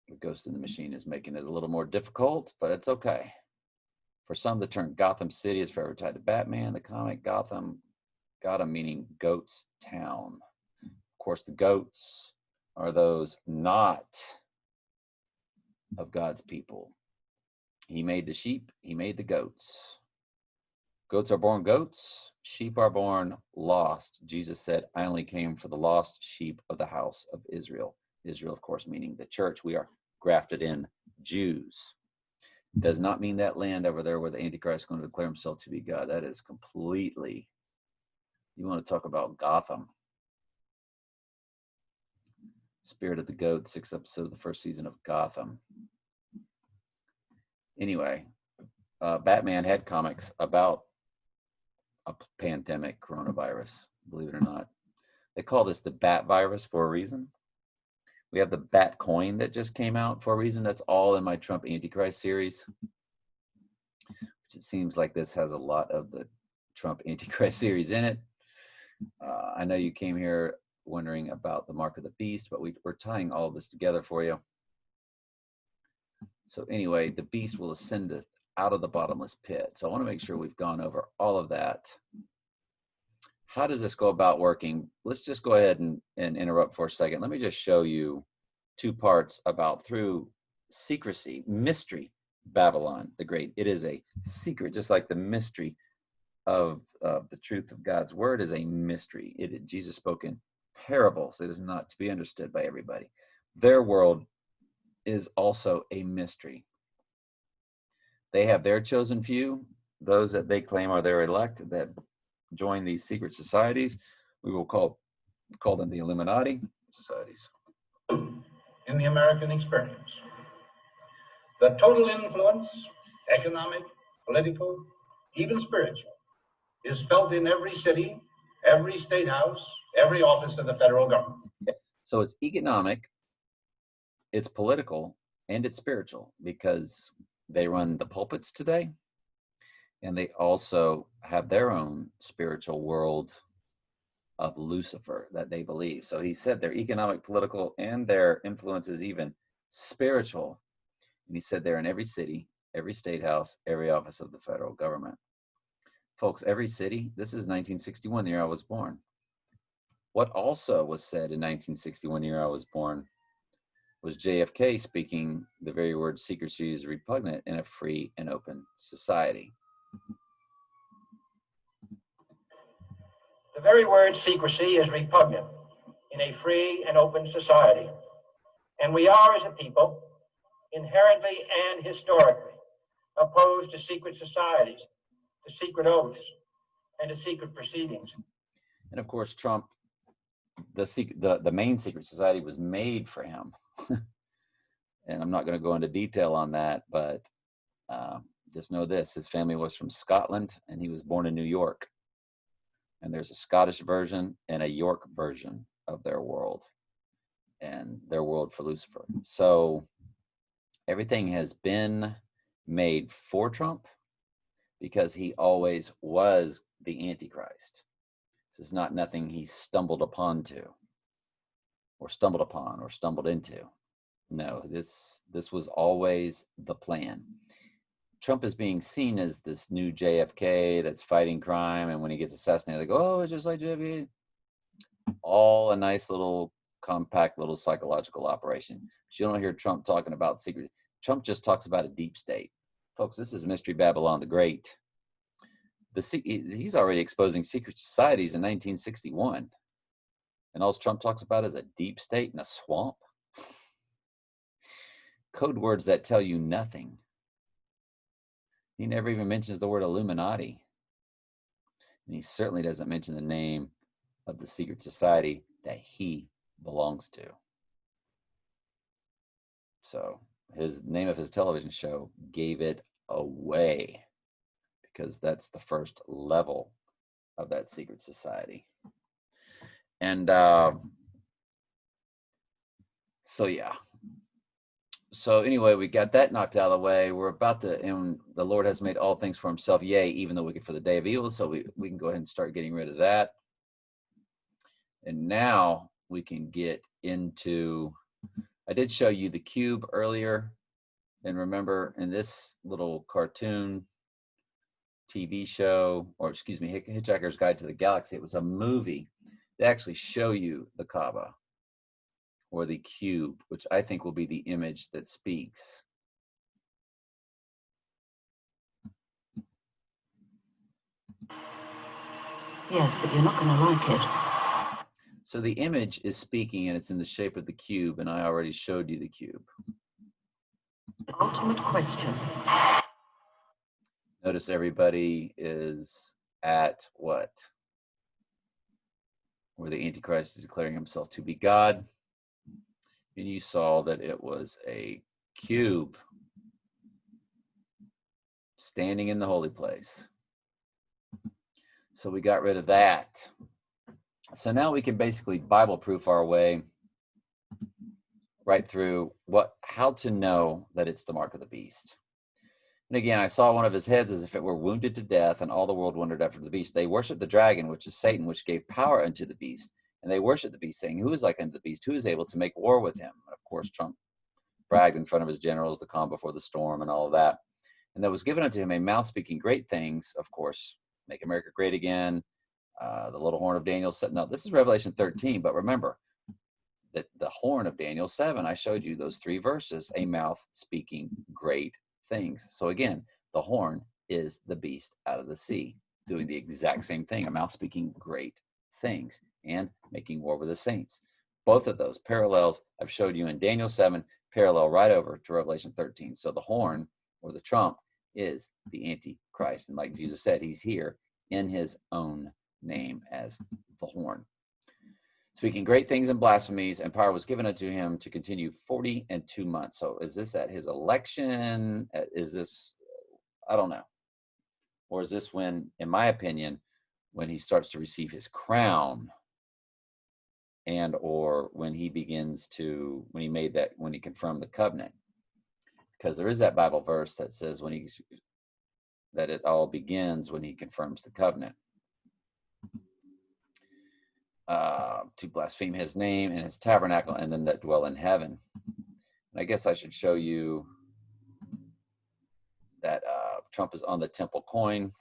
The Ghost in the Machine is making it a little more difficult, but it's okay. For some, the term Gotham City is forever tied to Batman. The comic Gotham meaning Goats Town. Of course, the goats are those not of God's people. He made the sheep, he made the goats. Goats are born goats, sheep are born lost. Jesus said, I only came for the lost sheep of the house of Israel. Israel, of course, meaning the church. We are grafted in Jews. Does not mean that land over there where the Antichrist is going to declare himself to be God. That is completely, you want to talk about Gotham. Spirit of the Goat, 6th episode of the 1st season of Gotham. Anyway, Batman had comics about a pandemic coronavirus, believe it or not. They call this the Bat virus for a reason. We have the Bat coin that just came out for a reason. That's all in my Trump Antichrist series. Which it seems like this has a lot of the Trump Antichrist series in it. I know you came here wondering about the mark of the beast, but we're tying all this together for you. So anyway, the beast will ascend out of the bottomless pit. So I want to make sure we've gone over all of that. How does this go about working? Let's just go ahead and interrupt for a second. Let me just show you 2 parts about through secrecy, mystery, Babylon the Great. It is a secret, just like the mystery of the truth of God's word is a mystery. Jesus spoke in parables. It is not to be understood by everybody. Their world is also a mystery. They have their chosen few, those that they claim are their elect that join these secret societies. We will call them the Illuminati societies. In the American experience, the total influence, economic, political, even spiritual, is felt in every city, every state house, every office of the federal government. So it's economic, it's political, and it's spiritual, because they run the pulpits today, and they also have their own spiritual world of Lucifer that they believe. So he said their economic, political, and their influence is even spiritual. And he said they're in every city, every state house, every office of the federal government. Folks, every city, this is 1961, the year I was born. What also was said in 1961, the year I was born, was JFK speaking the very word secrecy is repugnant in a free and open society. The very word secrecy is repugnant in a free and open society. And we are, as a people, inherently and historically opposed to secret societies, to secret oaths, and to secret proceedings. And of course, Trump, the main secret society was made for him. And I'm not going to go into detail on that, but just know this, his family was from Scotland and he was born in New York. And there's a Scottish version and a York version of their world, and their world for Lucifer. So everything has been made for Trump because he always was the Antichrist. This is not nothing he stumbled upon or stumbled into. No, this was always the plan. Trump is being seen as this new JFK that's fighting crime, and when he gets assassinated, they go, oh, it's just like JFK. All a nice little compact little psychological operation. But you don't hear Trump talking about secret. Trump just talks about a deep state. Folks, this is Mystery Babylon the Great. He's already exposing secret societies in 1961. And all Trump talks about is a deep state and a swamp. Code words that tell you nothing. He never even mentions the word Illuminati. And he certainly doesn't mention the name of the secret society that he belongs to. So his name of his television show gave it away, because that's the first level of that secret society. And so, yeah. So anyway, we got that knocked out of the way. We're about to, and the Lord has made all things for himself, yea, even the wicked for the day of evil. So we can go ahead and start getting rid of that. And now we can get into I did show you the cube earlier. And remember, in this little cartoon TV show, or excuse me, Hitchhiker's Guide to the Galaxy, it was a movie. They actually show you the Kaaba or the cube, which I think will be the image that speaks. Yes, but you're not going to like it. So the image is speaking and it's in the shape of the cube, and I already showed you the cube. Ultimate question. Notice everybody is at what? Where the Antichrist is declaring himself to be God. And you saw that it was a cube standing in the holy place. So we got rid of that. So now we can basically Bible proof our way right through how to know that it's the mark of the beast. And again, I saw one of his heads as if it were wounded to death, and all the world wondered after the beast. They worship the dragon, which is Satan, which gave power unto the beast. And they worship the beast, saying, who is like unto the beast? Who is able to make war with him? And of course, Trump bragged in front of his generals, the calm before the storm, and all of that. And there was given unto him a mouth speaking great things, of course, make America great again, the little horn of Daniel. No, this is Revelation 13, but remember that the horn of Daniel 7, I showed you those 3 verses, a mouth speaking great things. So again, the horn is the beast out of the sea, doing the exact same thing, a mouth speaking great things and making war with the saints. Both of those parallels I've showed you in Daniel 7, parallel right over to Revelation 13. So the horn or the trump is the Antichrist. And like Jesus said, he's here in his own name as the horn. Speaking great things and blasphemies, and power was given unto him to continue 42 months. So is this at his election? Is this, I don't know. Or is this when, in my opinion, when he starts to receive his crown, and or when he begins to, when he confirmed the covenant? Because there is that Bible verse that says that it all begins when he confirms the covenant. To blaspheme his name and his tabernacle and them that dwell in heaven. And I guess I should show you that Trump is on the temple coin.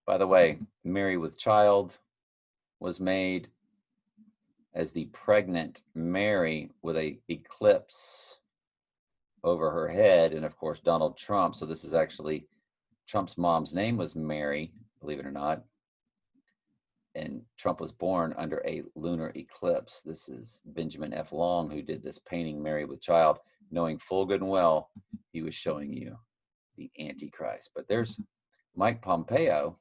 By the way, Mary with child was made as the pregnant Mary with a eclipse over her head, and of course Donald Trump. So this is actually Trump's mom's name was Mary, believe it or not. And Trump was born under a lunar eclipse. This is Benjamin F. Long who did this painting, Mary with Child, knowing full good and well he was showing you the Antichrist. But there's Mike Pompeo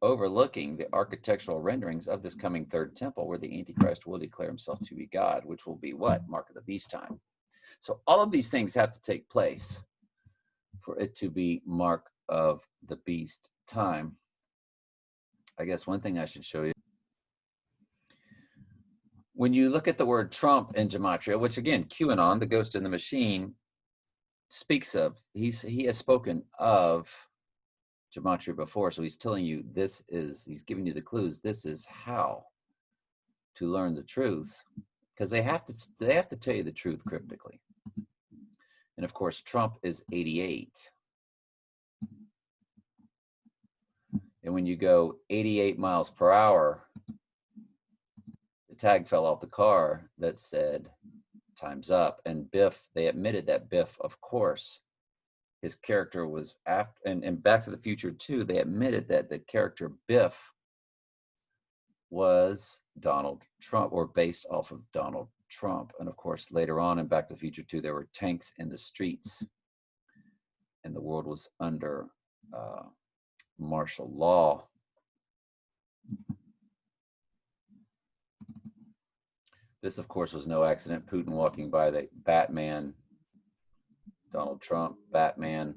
overlooking the architectural renderings of this coming third temple where the Antichrist will declare himself to be God, which will be what? Mark of the beast time. So all of these things have to take place for it to be mark of the beast time. I guess one thing I should show you. When you look at the word Trump in Gematria, which again, QAnon, the ghost in the machine, speaks of, he has spoken of Gematria before, so he's telling you he's giving you the clues, this is how to learn the truth, because they have to tell you the truth cryptically. And of course, Trump is 88. And when you go 88 miles per hour, the tag fell off the car that said, time's up. And Biff, they admitted that Biff, of course, his character was after, and Back to the Future 2, they admitted that the character Biff was Donald Trump, or based off of Donald Trump. And of course, later on in Back to the Future 2, there were tanks in the streets, and the world was under martial law. This, of course, was no accident. Putin walking by the Batman, Donald Trump, Batman,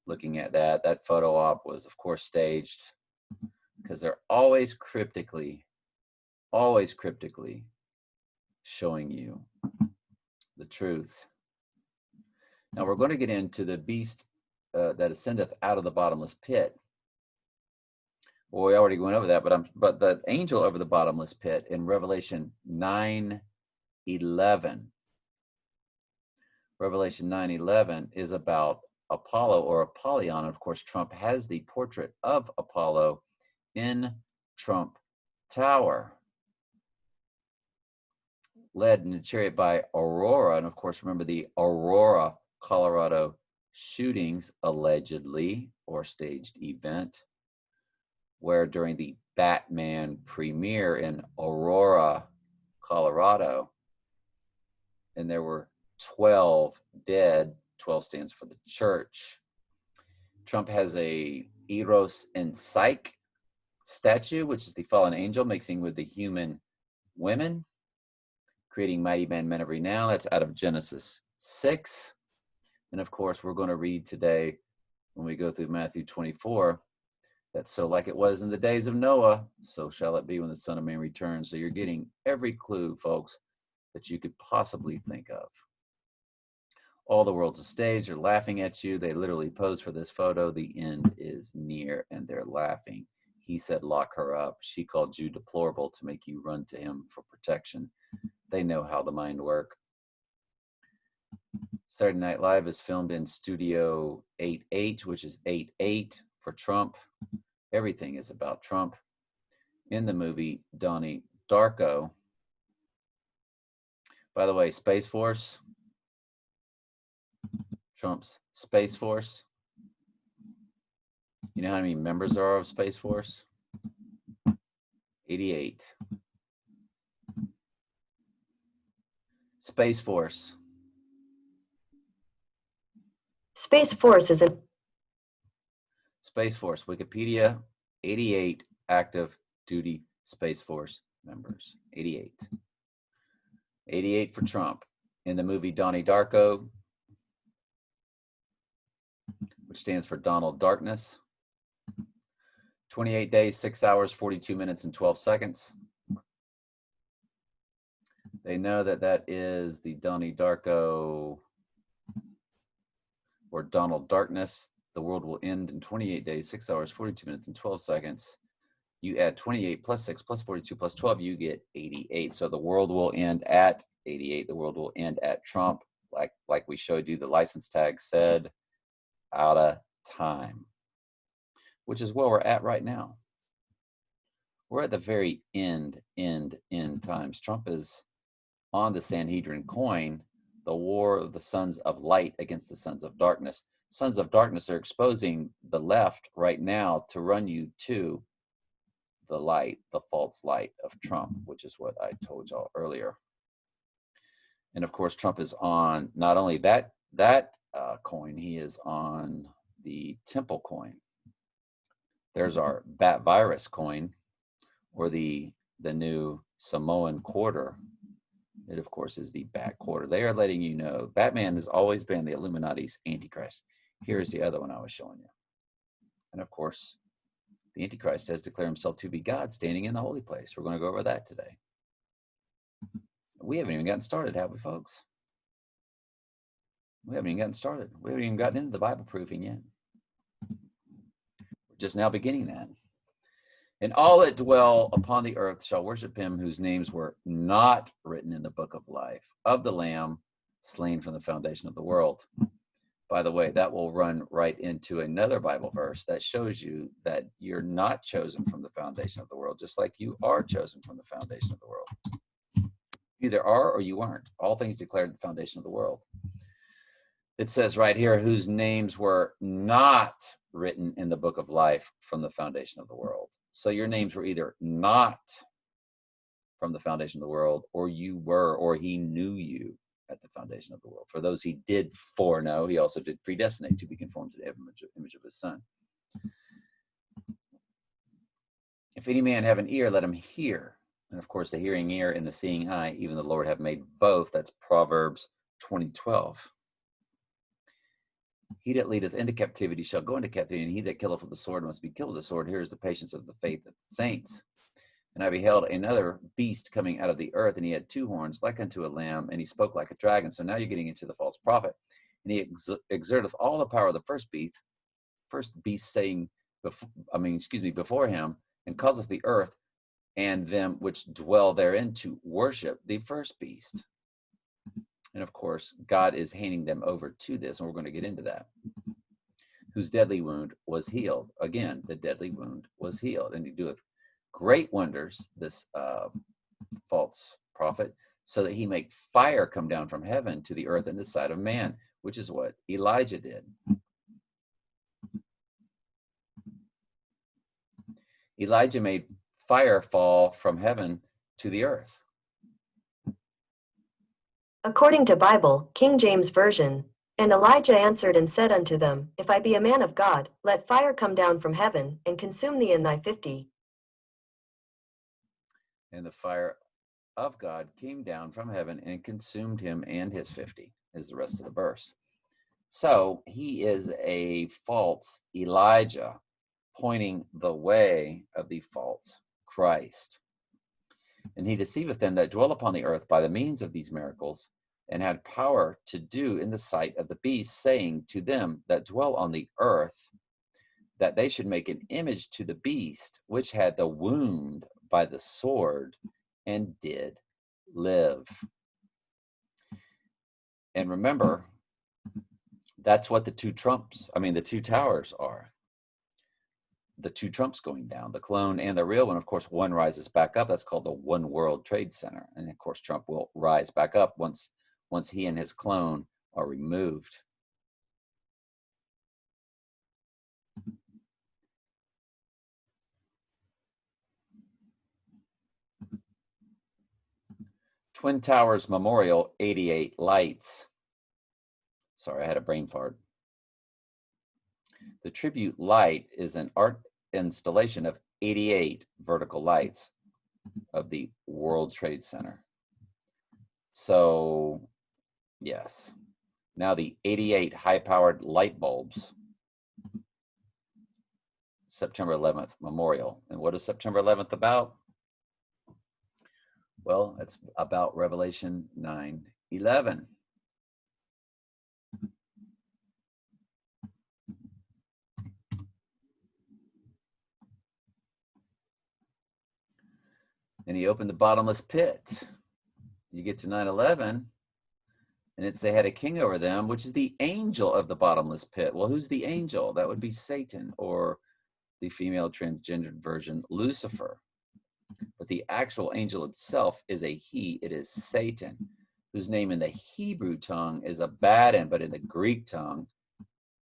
looking at that. That photo op was, of course, staged, because they're always cryptically showing you the truth. Now we're going to get into the beast that ascendeth out of the bottomless pit. Well, we already went over that, but the angel over the bottomless pit in Revelation 9, 9:11. Revelation 9:11 is about Apollo or Apollyon. Of course, Trump has the portrait of Apollo in Trump Tower, led in a chariot by Aurora. And of course, remember the Aurora, Colorado shootings, allegedly, or staged event, where during the Batman premiere in Aurora, Colorado, and there were 12 dead. 12 stands for the church. Trump has a Eros and Psyche statue, which is the fallen angel mixing with the human women, creating mighty men of renown. That's out of Genesis 6. And of course, we're going to read today, when we go through Matthew 24, that so like it was in the days of Noah, so shall it be when the Son of Man returns. So you're getting every clue, folks, that you could possibly think of. All the world's a stage. They're laughing at you. They literally pose for this photo. The end is near, and they're laughing. He said, lock her up. She called you deplorable to make you run to him for protection. They know how the mind works. Saturday Night Live is filmed in Studio 88, which is 88 for Trump. Everything is about Trump. In the movie, Donnie Darko. By the way, Space Force, Trump's Space Force. You know how many members there are of Space Force? 88. Space Force. Space Force is an Space Force, Wikipedia, 88 active duty Space Force members. 88. 88 for Trump. In the movie Donnie Darko, which stands for Donald Darkness, 28 days, 6 hours, 42 minutes, and 12 seconds. They know that that is the Donnie Darko or Donald Darkness. The world will end in 28 days, 6 hours, 42 minutes, and 12 seconds. You add 28 plus 6 plus 42 plus 12, you get 88. So the world will end at 88. The world will end at Trump, like we showed you, the license tag said, out of time, which is where we're at right now. We're at the very end times. Trump is on the Sanhedrin coin, the war of the sons of light against the sons of darkness. Sons of darkness are exposing the left right now to run you to the light, the false light of Trump, which is what I told y'all earlier. And of course, Trump is on not only that coin, he is on the Temple coin. There's our Bat Virus coin, or the new Samoan quarter. It, of course, is the Bat quarter. They are letting you know Batman has always been the Illuminati's Antichrist. Here's the other one I was showing you. And of course, the Antichrist has declared himself to be God standing in the holy place. We're going to go over that today. We haven't even gotten started, have we, folks? We haven't even gotten started. We haven't even gotten into the Bible proofing yet. We're just now beginning that. And all that dwell upon the earth shall worship him whose names were not written in the book of life of the Lamb slain from the foundation of the world. By the way, that will run right into another Bible verse that shows you that you're not chosen from the foundation of the world, just like you are chosen from the foundation of the world. You either are or you aren't. All things declared at the foundation of the world. It says right here, whose names were not written in the book of life from the foundation of the world. So your names were either not from the foundation of the world, or you were, or he knew you at the foundation of the world. For those he did foreknow, he also did predestinate to be conformed to the image of his son. If any man have an ear, let him hear. And of course, the hearing ear and the seeing eye, even the Lord have made both. That's Proverbs 20:12. He that leadeth into captivity shall go into captivity, and he that killeth with the sword must be killed with the sword. Here is the patience of the faith of the saints. And I beheld another beast coming out of the earth, and he had two horns like unto a lamb, and he spoke like a dragon. So now you're getting into the false prophet. And he exerteth all the power of the first beast saying, before him, and causeth the earth and them which dwell therein to worship the first beast. And of course, God is handing them over to this, and we're going to get into that. Whose deadly wound was healed. Again, the deadly wound was healed. And he doeth great wonders, this false prophet, so that he make fire come down from heaven to the earth in the sight of man, which is what Elijah did. Elijah made fire fall from heaven to the earth. According to Bible, King James Version, and Elijah answered and said unto them, If I be a man of God, let fire come down from heaven, and consume thee and thy 50. And the fire of God came down from heaven and consumed him and his 50, is the rest of the verse. So he is a false Elijah, pointing the way of the false Christ. And he deceiveth them that dwell upon the earth by the means of these miracles, and had power to do in the sight of the beast, saying to them that dwell on the earth, that they should make an image to the beast, which had the wound by the sword, and did live. And remember, that's what the two towers are. The two trumps going down, the clone and the real one. Of course, one rises back up. That's called the One World Trade Center. And of course, Trump will rise back up once he and his clone are removed. Twin Towers Memorial, 88 lights. Sorry, I had a brain fart. The tribute light is an art installation of 88 vertical lights of the World Trade Center. So, yes. Now the 88 high-powered light bulbs. September 11th Memorial. And what is September 11th about? Well, it's about Revelation 9:11. And he opened the bottomless pit. You get to 9:11, and they had a king over them, which is the angel of the bottomless pit. Well, who's the angel? That would be Satan, or the female transgendered version, Lucifer. But the actual angel itself is a he. It is Satan, whose name in the Hebrew tongue is Abaddon, but in the Greek tongue,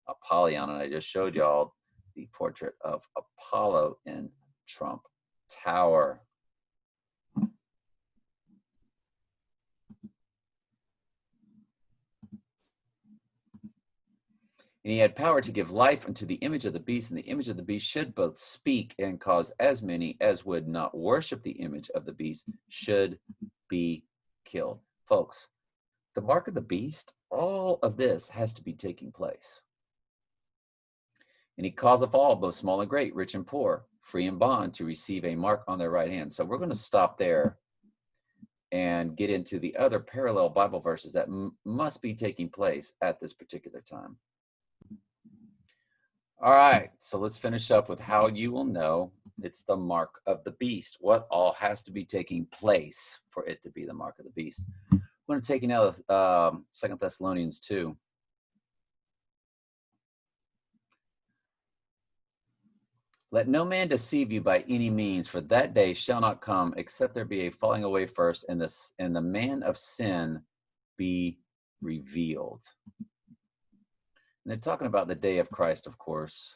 Apollyon. And I just showed y'all the portrait of Apollo in Trump Tower. And he had power to give life unto the image of the beast, and the image of the beast should both speak and cause as many as would not worship the image of the beast should be killed. Folks, the mark of the beast, all of this has to be taking place. And he causeth all, both small and great, rich and poor, free and bond, to receive a mark on their right hand. So we're going to stop there and get into the other parallel Bible verses that must be taking place at this particular time. All right, so let's finish up with how you will know it's the mark of the beast. What all has to be taking place for it to be the mark of the beast? I'm going to take you now to 2 Thessalonians 2. Let no man deceive you by any means, for that day shall not come, except there be a falling away first, and the man of sin be revealed. And they're talking about the day of Christ, of course,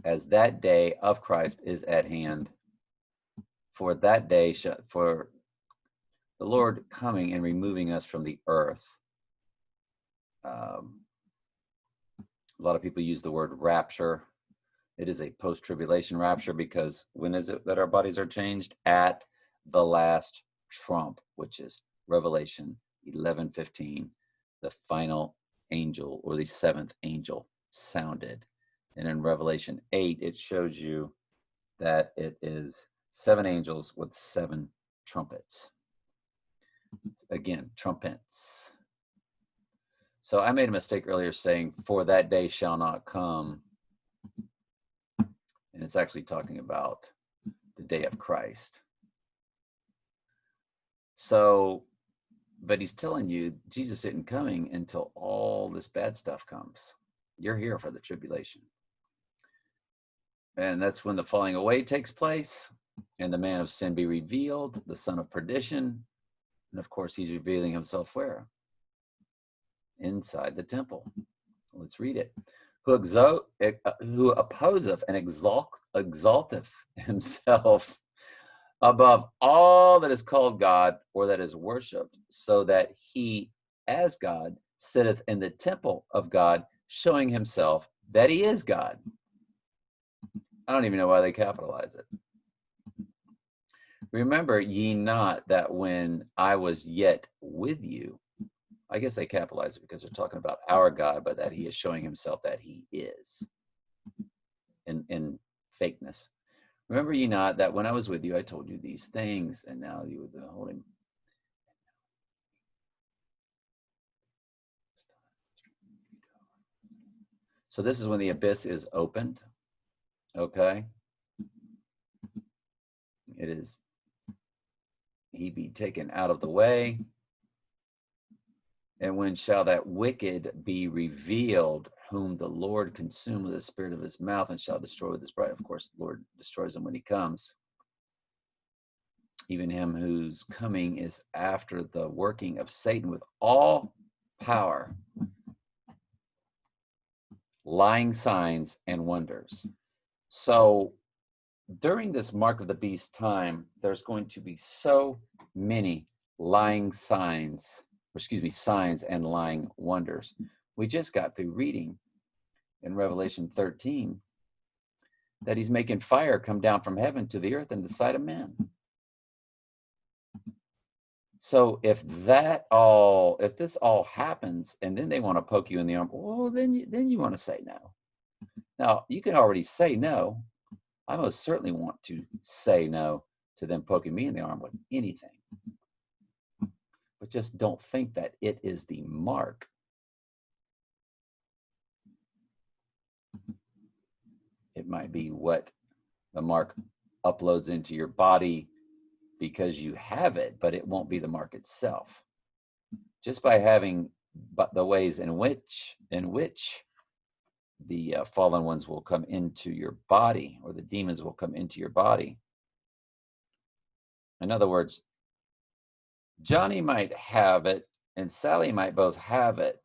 as that day of Christ is at hand. For that day, for the Lord coming and removing us from the earth. A lot of people use the word rapture. It is a post-tribulation rapture, because when is it that our bodies are changed? At the last trump, which is Revelation 11:15. The final angel, or the seventh angel, sounded. And in Revelation 8, it shows you that it is 7 angels with 7 trumpets. Again, trumpets. So I made a mistake earlier saying, for that day shall not come. And it's actually talking about the day of Christ. So But he's telling you Jesus isn't coming until all this bad stuff comes. You're here for the tribulation. And that's when the falling away takes place and the man of sin be revealed, the son of perdition. And of course, he's revealing himself where? Inside the temple. Let's read it. Who opposeth and exalteth himself above all that is called God or that is worshipped, so that he, as God, sitteth in the temple of God, showing himself that he is God. I don't even know why they capitalize it. Remember ye not that when I was yet with you, I guess they capitalize it because they're talking about our God, but that he is showing himself that he is in fakeness. Remember ye not that when I was with you, I told you these things, and now you would hold him. So this is when the abyss is opened. Okay. It is, he be taken out of the way. And when shall that wicked be revealed, whom the Lord consume with the spirit of his mouth and shall destroy with his breath? Of course, the Lord destroys him when he comes. Even him whose coming is after the working of Satan with all power, lying signs and wonders. So during this mark of the beast time, there's going to be so many lying signs, signs and lying wonders. We just got through reading in Revelation 13 that he's making fire come down from heaven to the earth in the sight of men. So if this all happens and then they want to poke you in the arm, well, then you want to say no. Now, you can already say no. I most certainly want to say no to them poking me in the arm with anything. But just don't think that it is the mark. It might be what the mark uploads into your body because you have it, but it won't be the mark itself. Just by having the ways in which the fallen ones will come into your body, or the demons will come into your body. In other words, Johnny might have it and Sally might both have it,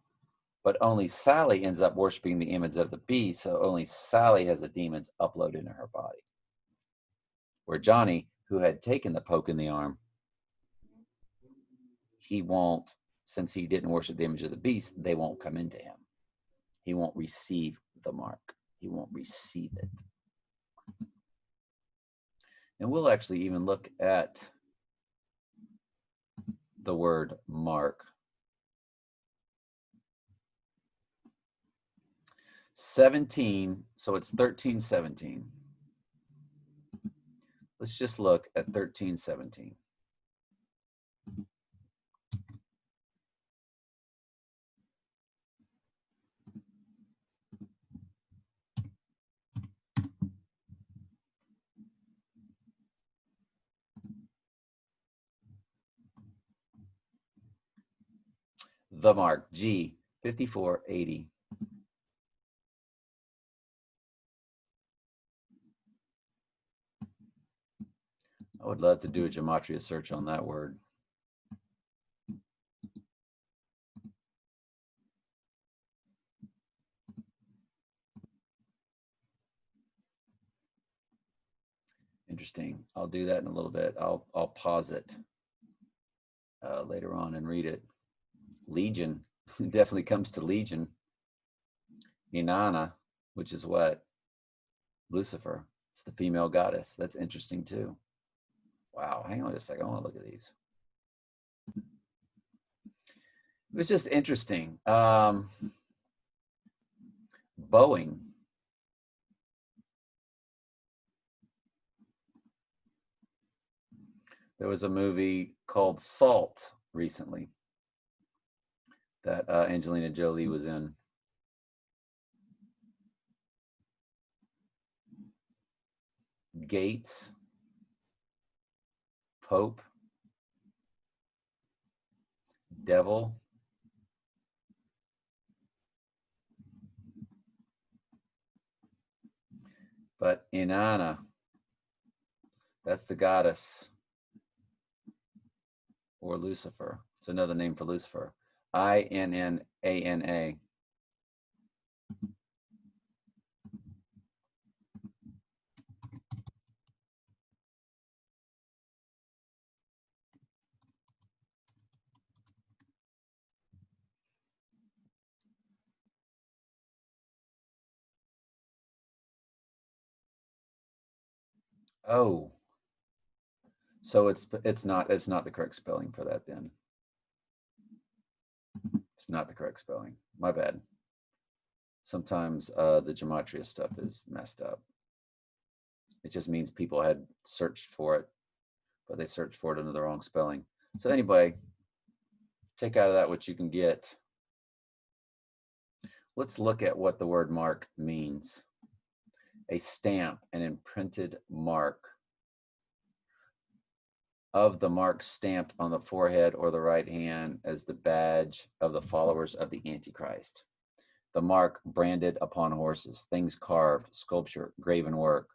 but only Sally ends up worshiping the image of the beast, so only Sally has the demons uploaded in her body. Where Johnny, who had taken the poke in the arm, he won't, since he didn't worship the image of the beast, they won't come into him. He won't receive the mark. He won't receive it. And we'll actually even look at the word mark. 17, so it's 13:17. Let's just look at 13:17. The mark, G 5480. I would love to do a gematria search on that word. Interesting. I'll do that in a little bit. I'll pause it later on and read it. Legion definitely comes to Legion. Inanna, which is what? Lucifer. It's the female goddess. That's interesting too. Wow. Hang on just a second. I want to look at these. It was just interesting. Boeing. There was a movie called Salt recently that Angelina Jolie was in. Gates, Pope, devil. But Inanna, that's the goddess, or Lucifer. It's another name for Lucifer. Innana. Oh, so it's not the correct spelling for that then. It's not the correct spelling. My bad. Sometimes the gematria stuff is messed up. It just means people had searched for it, but they searched for it under the wrong spelling. So anyway, take out of that what you can get. Let's look at what the word mark means. A stamp, an imprinted mark of the mark stamped on the forehead or the right hand as the badge of the followers of the Antichrist. The mark branded upon horses, things carved, sculpture, graven work,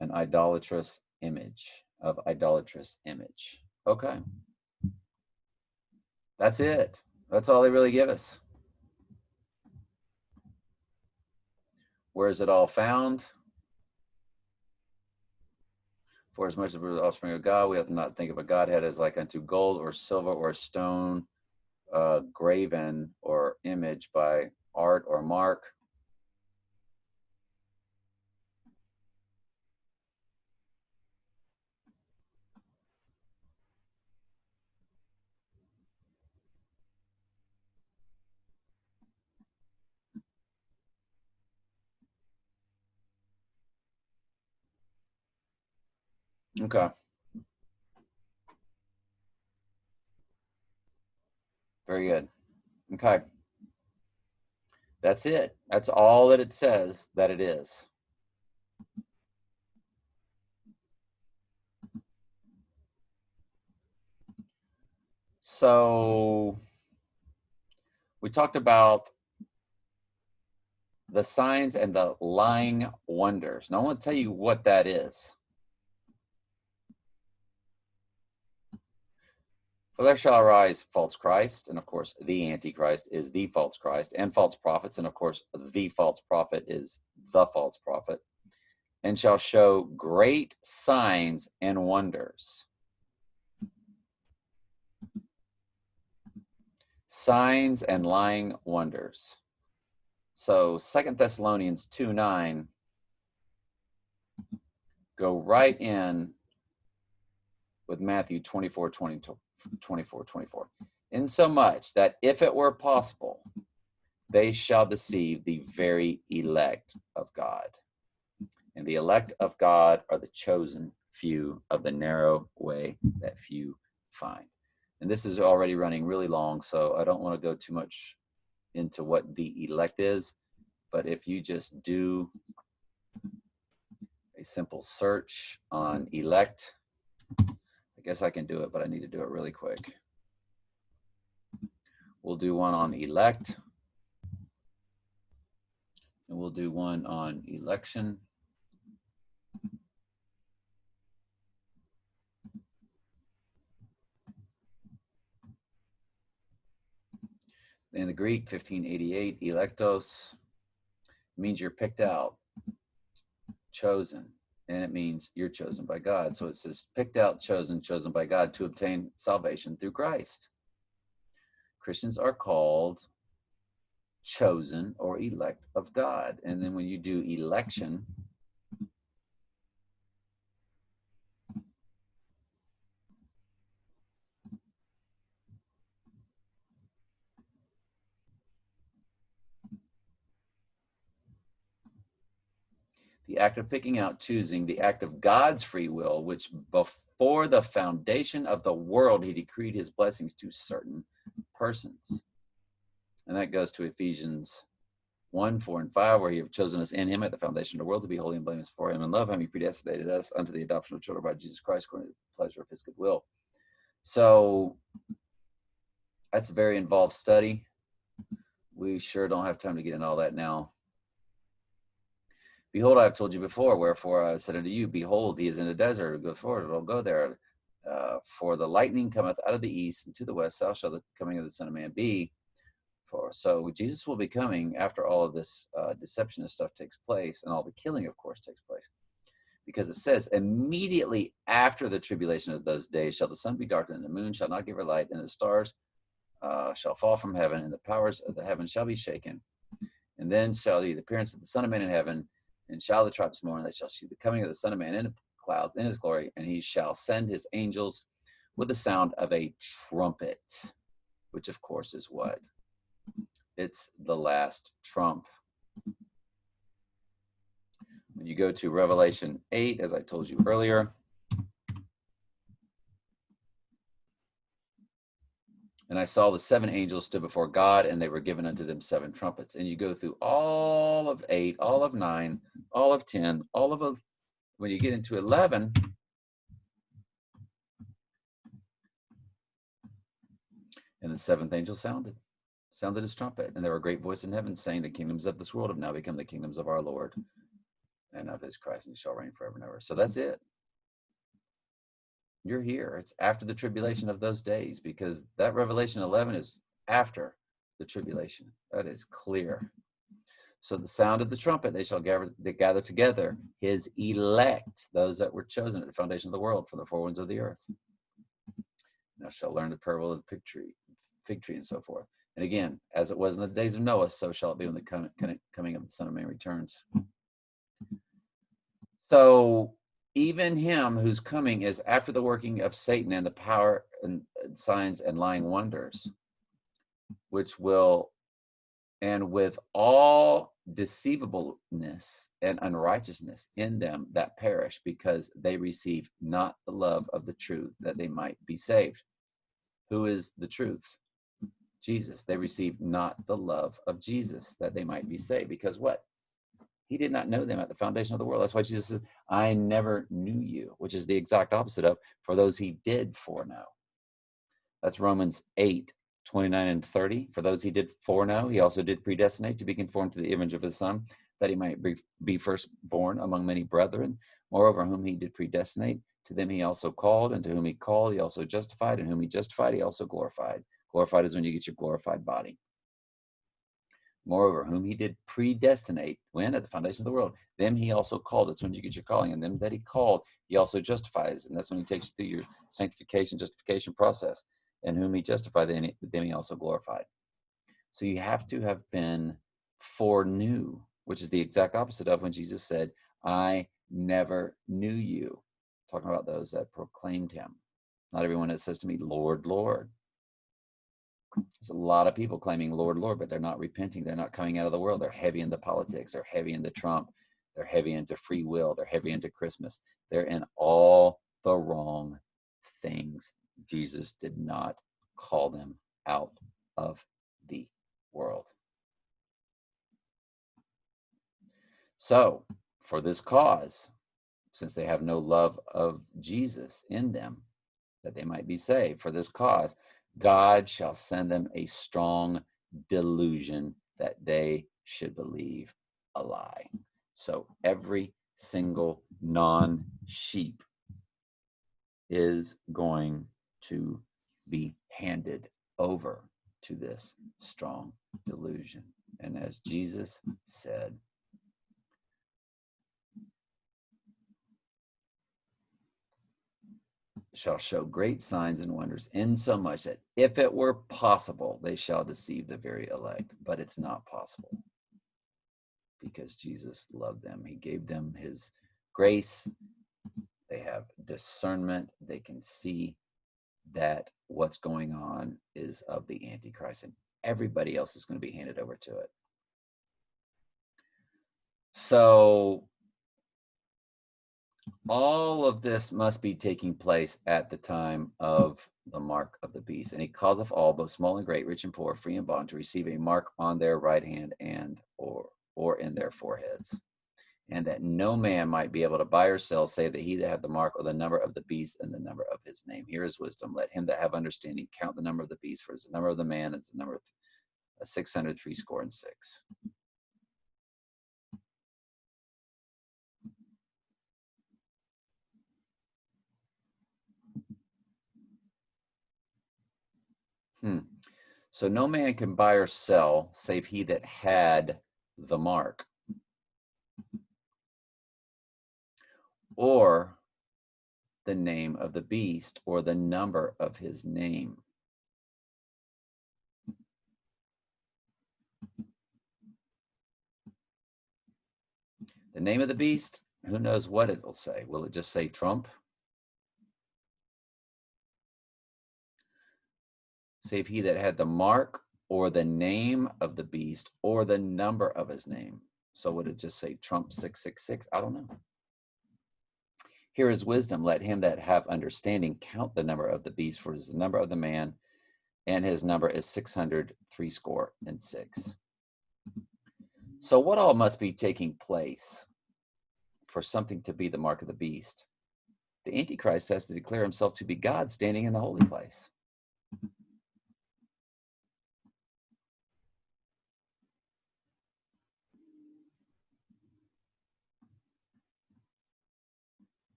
an idolatrous image of idolatrous image. Okay. That's it. That's all they really give us. Where is it all found? For as much as we're the offspring of God, we have to not think of a Godhead as like unto gold or silver or stone, graven or image by art or mark. Okay. Very good. Okay. That's it. That's all that it says that it is. So we talked about the signs and the lying wonders. Now I want to tell you what that is. For there shall arise false Christ, and of course the Antichrist is the false Christ, and false prophets, and of course the false prophet is the false prophet, and shall show great signs and wonders. Signs and lying wonders. So 2 Thessalonians 2:9 go right in with Matthew 24:24. Insomuch that if it were possible, they shall deceive the very elect of God. And the elect of God are the chosen few of the narrow way that few find. And this is already running really long, so I don't want to go too much into what the elect is. But if you just do a simple search on elect, I guess I can do it, but I need to do it really quick. We'll do one on elect, and we'll do one on election. In the Greek, 1588, electos means you're picked out, chosen, and it means you're chosen by God. So it says picked out, chosen by God to obtain salvation through Christ. Christians are called chosen or elect of God. And then when you do election, the act of picking out, choosing, the act of God's free will, which before the foundation of the world, he decreed his blessings to certain persons. And that goes to Ephesians 1:4-5, where he have chosen us in him at the foundation of the world to be holy and blameless before him and love him. He predestinated us unto the adoption of children by Jesus Christ according to the pleasure of his good will. So That's a very involved study. We sure don't have time to get into all that now. Behold, I have told you before, wherefore I said unto you, behold, he is in the desert, go forward, don't go there. For the lightning cometh out of the east and to the west, so shall the coming of the Son of Man be. So Jesus will be coming after all of this deception and stuff takes place, and all the killing, of course, takes place. Because it says, immediately after the tribulation of those days shall the sun be darkened, and the moon shall not give her light, and the stars shall fall from heaven, and the powers of the heaven shall be shaken. And then shall be the appearance of the Son of Man in heaven, and shall the tribes mourn, they shall see the coming of the Son of Man in the clouds in his glory, and he shall send his angels with the sound of a trumpet, which of course is what? It's the last trump. When you go to Revelation 8, as I told you earlier, and I saw the 7 angels stood before God, and they were given unto them 7 trumpets. And you go through all of 8, all of 9, all of 10, all of, when you get into 11, and the 7th angel sounded his trumpet, and there were a great voice in heaven saying, the kingdoms of this world have now become the kingdoms of our Lord and of his Christ, and he shall reign forever and ever. So that's it. You're here. It's after the tribulation of those days, because that Revelation 11 is after the tribulation. That is clear. So the sound of the trumpet, they shall gather together his elect, those that were chosen at the foundation of the world from the four winds of the earth. Thou shalt learn the parable of the fig tree and so forth. And again, as it was in the days of Noah, so shall it be when the coming of the Son of Man returns. So even him whose coming is after the working of Satan and the power and signs and lying wonders, which will, and with all deceivableness and unrighteousness in them that perish, because they receive not the love of the truth, that they might be saved. Who is the truth? Jesus. They received not the love of Jesus, that they might be saved. Because what? He did not know them at the foundation of the world. That's why Jesus says, I never knew you, which is the exact opposite of for those he did foreknow. That's Romans 8, 29 and 30. For those he did foreknow, he also did predestinate to be conformed to the image of his Son, that he might be firstborn among many brethren. Moreover, whom he did predestinate, to them he also called, and to whom he called, he also justified, and whom he justified, he also glorified. Glorified is when you get your glorified body. Moreover, whom he did predestinate, when? At the foundation of the world. Them he also called. That's when you get your calling. And them that he called, he also justifies. And that's when he takes you through your sanctification, justification process. And whom he justified, them he also glorified. So you have to have been foreknew, which is the exact opposite of when Jesus said, I never knew you. Talking about those that proclaimed him. Not everyone that says to me, Lord, Lord. There's a lot of people claiming Lord, Lord, but they're not repenting. They're not coming out of the world. They're heavy into politics. They're heavy into Trump. They're heavy into free will. They're heavy into Christmas. They're in all the wrong things. Jesus did not call them out of the world. So, for this cause, since they have no love of Jesus in them, that they might be saved, for this cause, God shall send them a strong delusion that they should believe a lie. So every single non-sheep is going to be handed over to this strong delusion. And as Jesus said, shall show great signs and wonders, insomuch that if it were possible, they shall deceive the very elect. But it's not possible, because Jesus loved them. He gave them his grace. They have discernment. They can see that what's going on is of the Antichrist, and everybody else is going to be handed over to it. So all of this must be taking place at the time of the mark of the beast. And he causeth all, both small and great, rich and poor, free and bond, to receive a mark on their right hand and or in their foreheads. and that no man might be able to buy or sell, save that he that had the mark or the number of the beast and the number of his name. Here is wisdom. Let him that have understanding count the number of the beast, for it's the number of the man, it's the number of 666. So no man can buy or sell, save he that had the mark, or the name of the beast, or the number of his name. The name of the beast, who knows what it will say? Will it just say Trump? Save he that had the mark, or the name of the beast, or the number of his name. So would it just say Trump 666? I don't know. Here is wisdom. Let him that have understanding count the number of the beast, for it is the number of the man, and his number is 666. So what all must be taking place for something to be the mark of the beast? The Antichrist has to declare himself to be God standing in the holy place.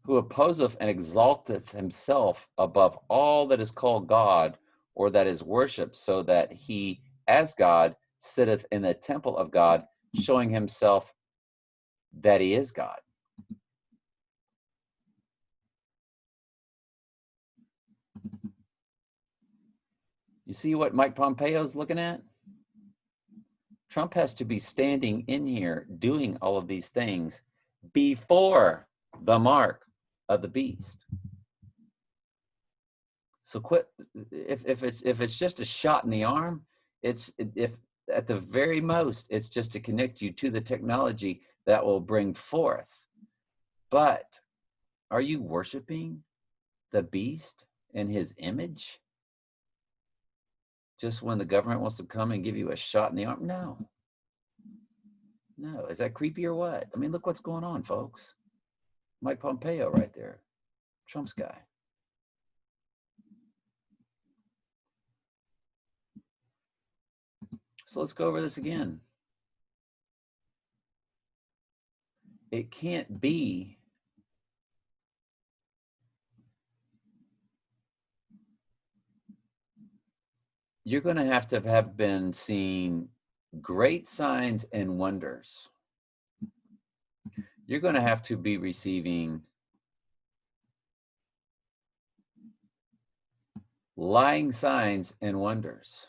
Who opposeth and exalteth himself above all that is called God, or that is worshipped, so that he, as God, sitteth in the temple of God, showing himself that he is God. You see what Mike Pompeo is looking at? Trump has to be standing in here doing all of these things before the mark of the beast. So quit. If it's just a shot in the arm, if at the very most it's just to connect you to the technology that will bring forth. But are you worshiping the beast in his image? Just when the government wants to come and give you a shot in the arm? No. No. Is that creepy or what? I mean, look what's going on, folks. Mike Pompeo right there, Trump's guy. So let's go over this again. It can't be you're going to have been seeing great signs and wonders. You're going to have to be receiving lying signs and wonders.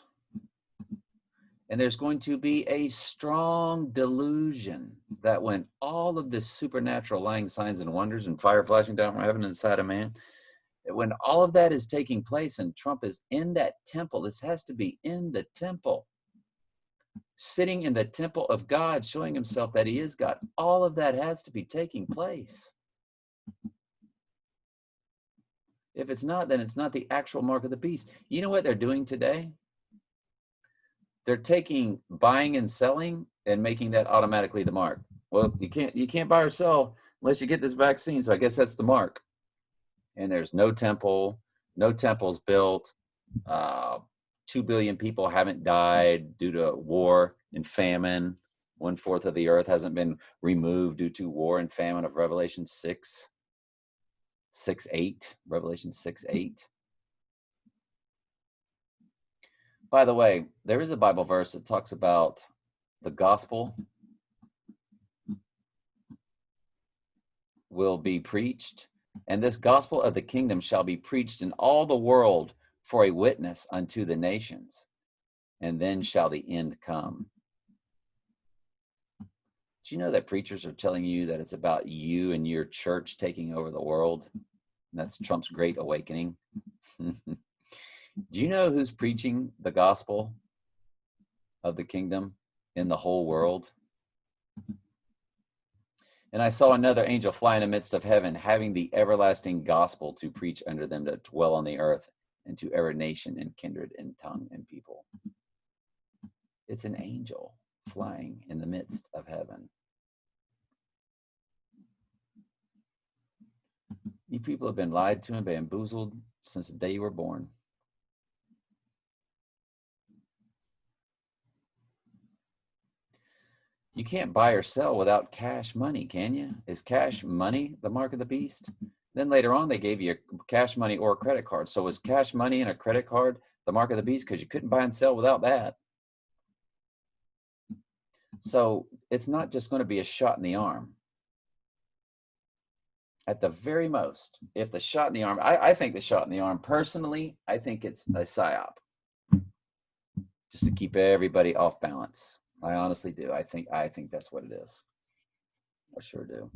And there's going to be a strong delusion that when all of this supernatural lying signs and wonders and fire flashing down from heaven inside of man, when all of that is taking place and Trump is in that temple, this has to be in the temple, sitting in the temple of God, showing himself that he is God. All of that has to be taking place. If it's not, then it's not the actual mark of the beast. You know what they're doing today? They're taking buying and selling and making that automatically the mark. Well, you can't buy or sell unless you get this vaccine. So I guess that's the mark. And there's no temple, no temples built. 2 billion people haven't died due to war and famine. 1/4 of the earth hasn't been removed due to war and famine of Revelation 6:8. Revelation 6:8. By the way, there is a Bible verse that talks about the gospel will be preached, and this gospel of the kingdom shall be preached in all the world for a witness unto the nations, and then shall the end come. Do you know that preachers are telling you that it's about you and your church taking over the world? And that's Trump's great awakening. Do you know who's preaching the gospel of the kingdom in the whole world? And I saw another angel fly in the midst of heaven, having the everlasting gospel to preach unto them that dwell on the earth, and to every nation and kindred and tongue and people. It's an angel flying in the midst of heaven. You people have been lied to and bamboozled since the day you were born. You can't buy or sell without cash money, can you? Is cash money the mark of the beast? Then later on, they gave you a cash money or a credit card. So is cash money and a credit card the mark of the beast? Because you couldn't buy and sell without that. So it's not just going to be a shot in the arm. At the very most, if the shot in the arm, I think the shot in the arm, personally, I think it's a psyop. Just to keep everybody off balance. I honestly do. I think that's what it is. I sure do.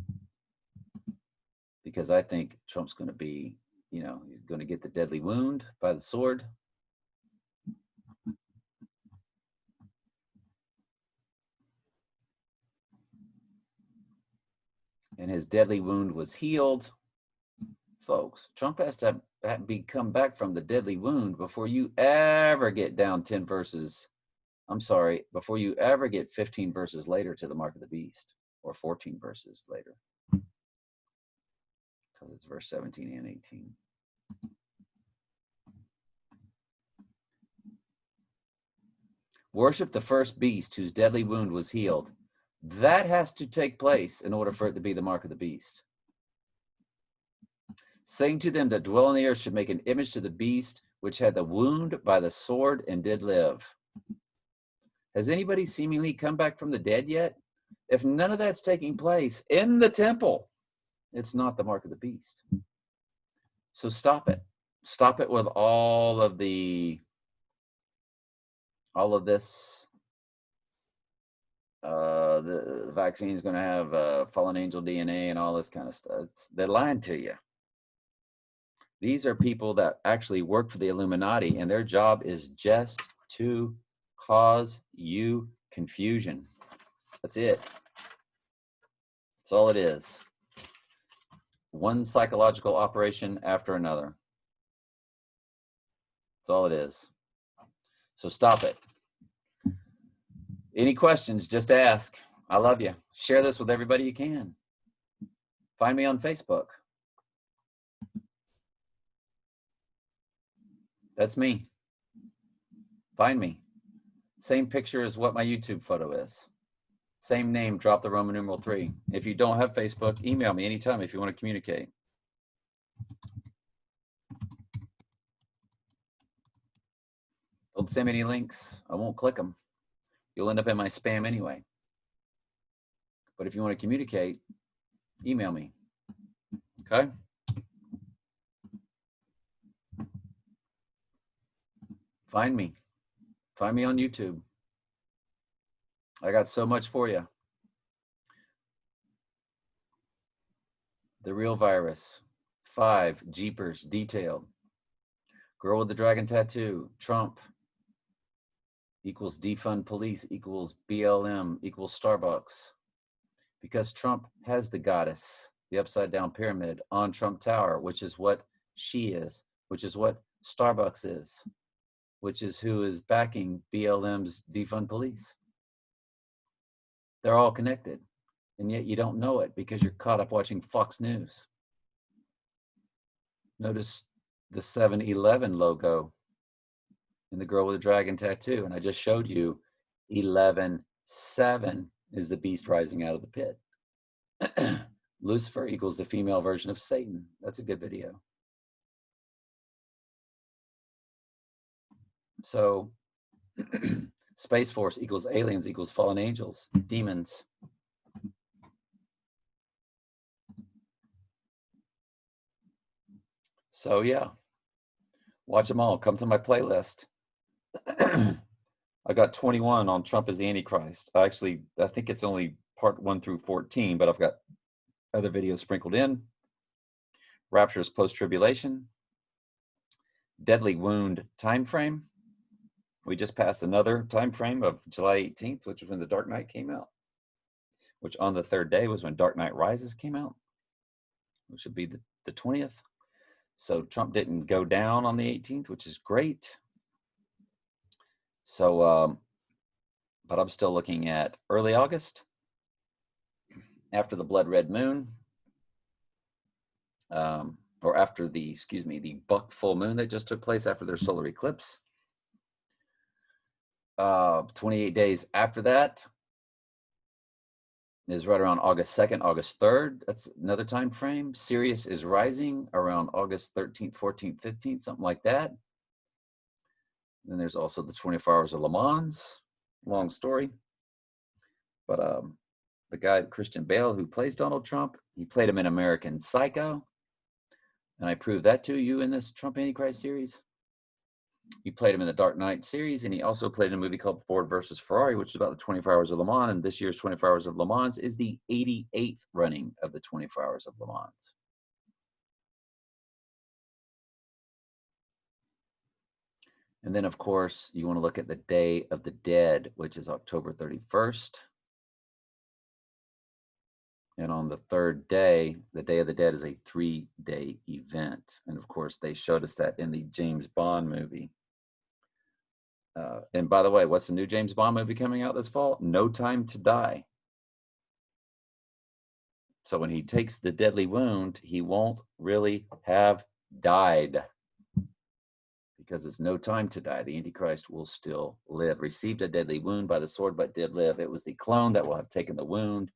Because I think Trump's going to be, he's going to get the deadly wound by the sword. And his deadly wound was healed. Folks, Trump has to come back from the deadly wound before you ever get down 10 verses. I'm sorry, before you ever get 15 verses later to the mark of the beast, or 14 verses later. Because it's verse 17 and 18. Worship the first beast whose deadly wound was healed. That has to take place in order for it to be the mark of the beast. Saying to them that dwell on the earth should make an image to the beast which had the wound by the sword and did live. Has anybody seemingly come back from the dead yet? If none of that's taking place in the temple, it's not the mark of the beast. So stop it. Stop it with all of this, the vaccine is going to have fallen angel DNA and all this kind of stuff. They're lying to you. These are people that actually work for the Illuminati, and their job is just to cause you confusion. That's it. That's all it is. One psychological operation after another. That's all it is. So stop it. Any questions, just ask. I love you. Share this with everybody you can. Find me on Facebook. That's me. Find me. Same picture as what my YouTube photo is. Same name, drop the Roman numeral 3. If you don't have Facebook, email me anytime if you want to communicate. Don't send me any links. I won't click them. You'll end up in my spam anyway. But if you want to communicate, email me. Okay? Find me. Find me on YouTube. I got so much for you. The Real Virus. 5 Jeepers detailed. Girl with the dragon tattoo. Trump equals defund police equals BLM equals Starbucks. Because Trump has the goddess, the upside down pyramid on Trump Tower, which is what she is, which is what Starbucks is, which is who is backing BLM's defund police. They're all connected, and yet you don't know it because you're caught up watching Fox News. Notice the 7-Eleven logo and the girl with the dragon tattoo, and I just showed you 11-7 is the beast rising out of the pit. Lucifer equals the female version of Satan. That's a good video. So Space Force equals aliens equals fallen angels, demons. So yeah, watch them all. Come to my playlist. I got 21 on Trump as the Antichrist. I think it's only part 1 through 14, but I've got other videos sprinkled in. Rapture's post-tribulation. Deadly wound time frame. We just passed another time frame of July 18th, which was when The Dark Knight came out, which on the 3rd day was when Dark Knight Rises came out, which would be the 20th. So Trump didn't go down on the 18th, which is great. So but I'm still looking at early August, after the blood red moon, or after the buck full moon that just took place after their solar eclipse. 28 days after that is right around August 2nd, August 3rd. That's another time frame. Sirius is rising around August 13th, 14th, 15th, something like that. Then there's also the 24 Hours of Le Mans. Long story. But the guy, Christian Bale, who plays Donald Trump, he played him in American Psycho. And I proved that to you in this Trump Antichrist series. He played him in the Dark Knight series, and he also played in a movie called Ford versus Ferrari, which is about the 24 Hours of Le Mans. And this year's 24 Hours of Le Mans is the 88th running of the 24 Hours of Le Mans. And then, of course, you want to look at the Day of the Dead, which is October 31st. And on the third day, the Day of the Dead is a 3-day event. And of course, they showed us that in the James Bond movie. And by the way, what's the new James Bond movie coming out this fall? No Time to Die. So when he takes the deadly wound, he won't really have died, because it's no time to die. The Antichrist will still live. Received a deadly wound by the sword, but did live. It was the clone that will have taken the wound,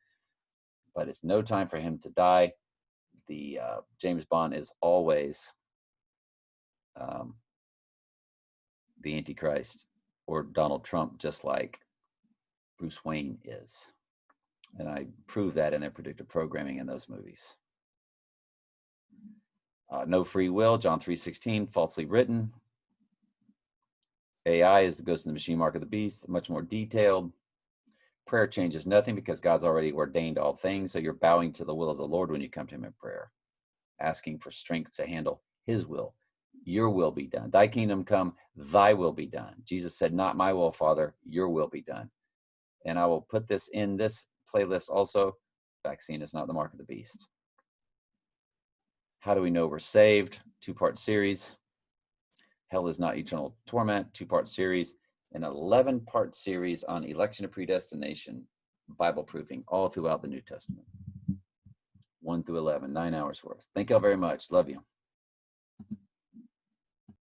but it's no time for him to die. The James Bond is always the Antichrist or Donald Trump, just like Bruce Wayne is. And I prove that in their predictive programming in those movies. No free will, John 3:16, falsely written. AI is the ghost in the machine mark of the beast, much more detailed. Prayer changes nothing because God's already ordained all things. So you're bowing to the will of the Lord when you come to him in prayer, asking for strength to handle his will. Your will be done. Thy kingdom come, thy will be done. Jesus said, not my will, Father, your will be done. And I will put this in this playlist also. Vaccine is not the mark of the beast. How do we know we're saved? 2-part series. Hell is not eternal torment, 2-part series. An 11-part series on election and predestination, Bible proofing, all throughout the New Testament. 1 through 11, 9 hours worth. Thank you all very much. Love you.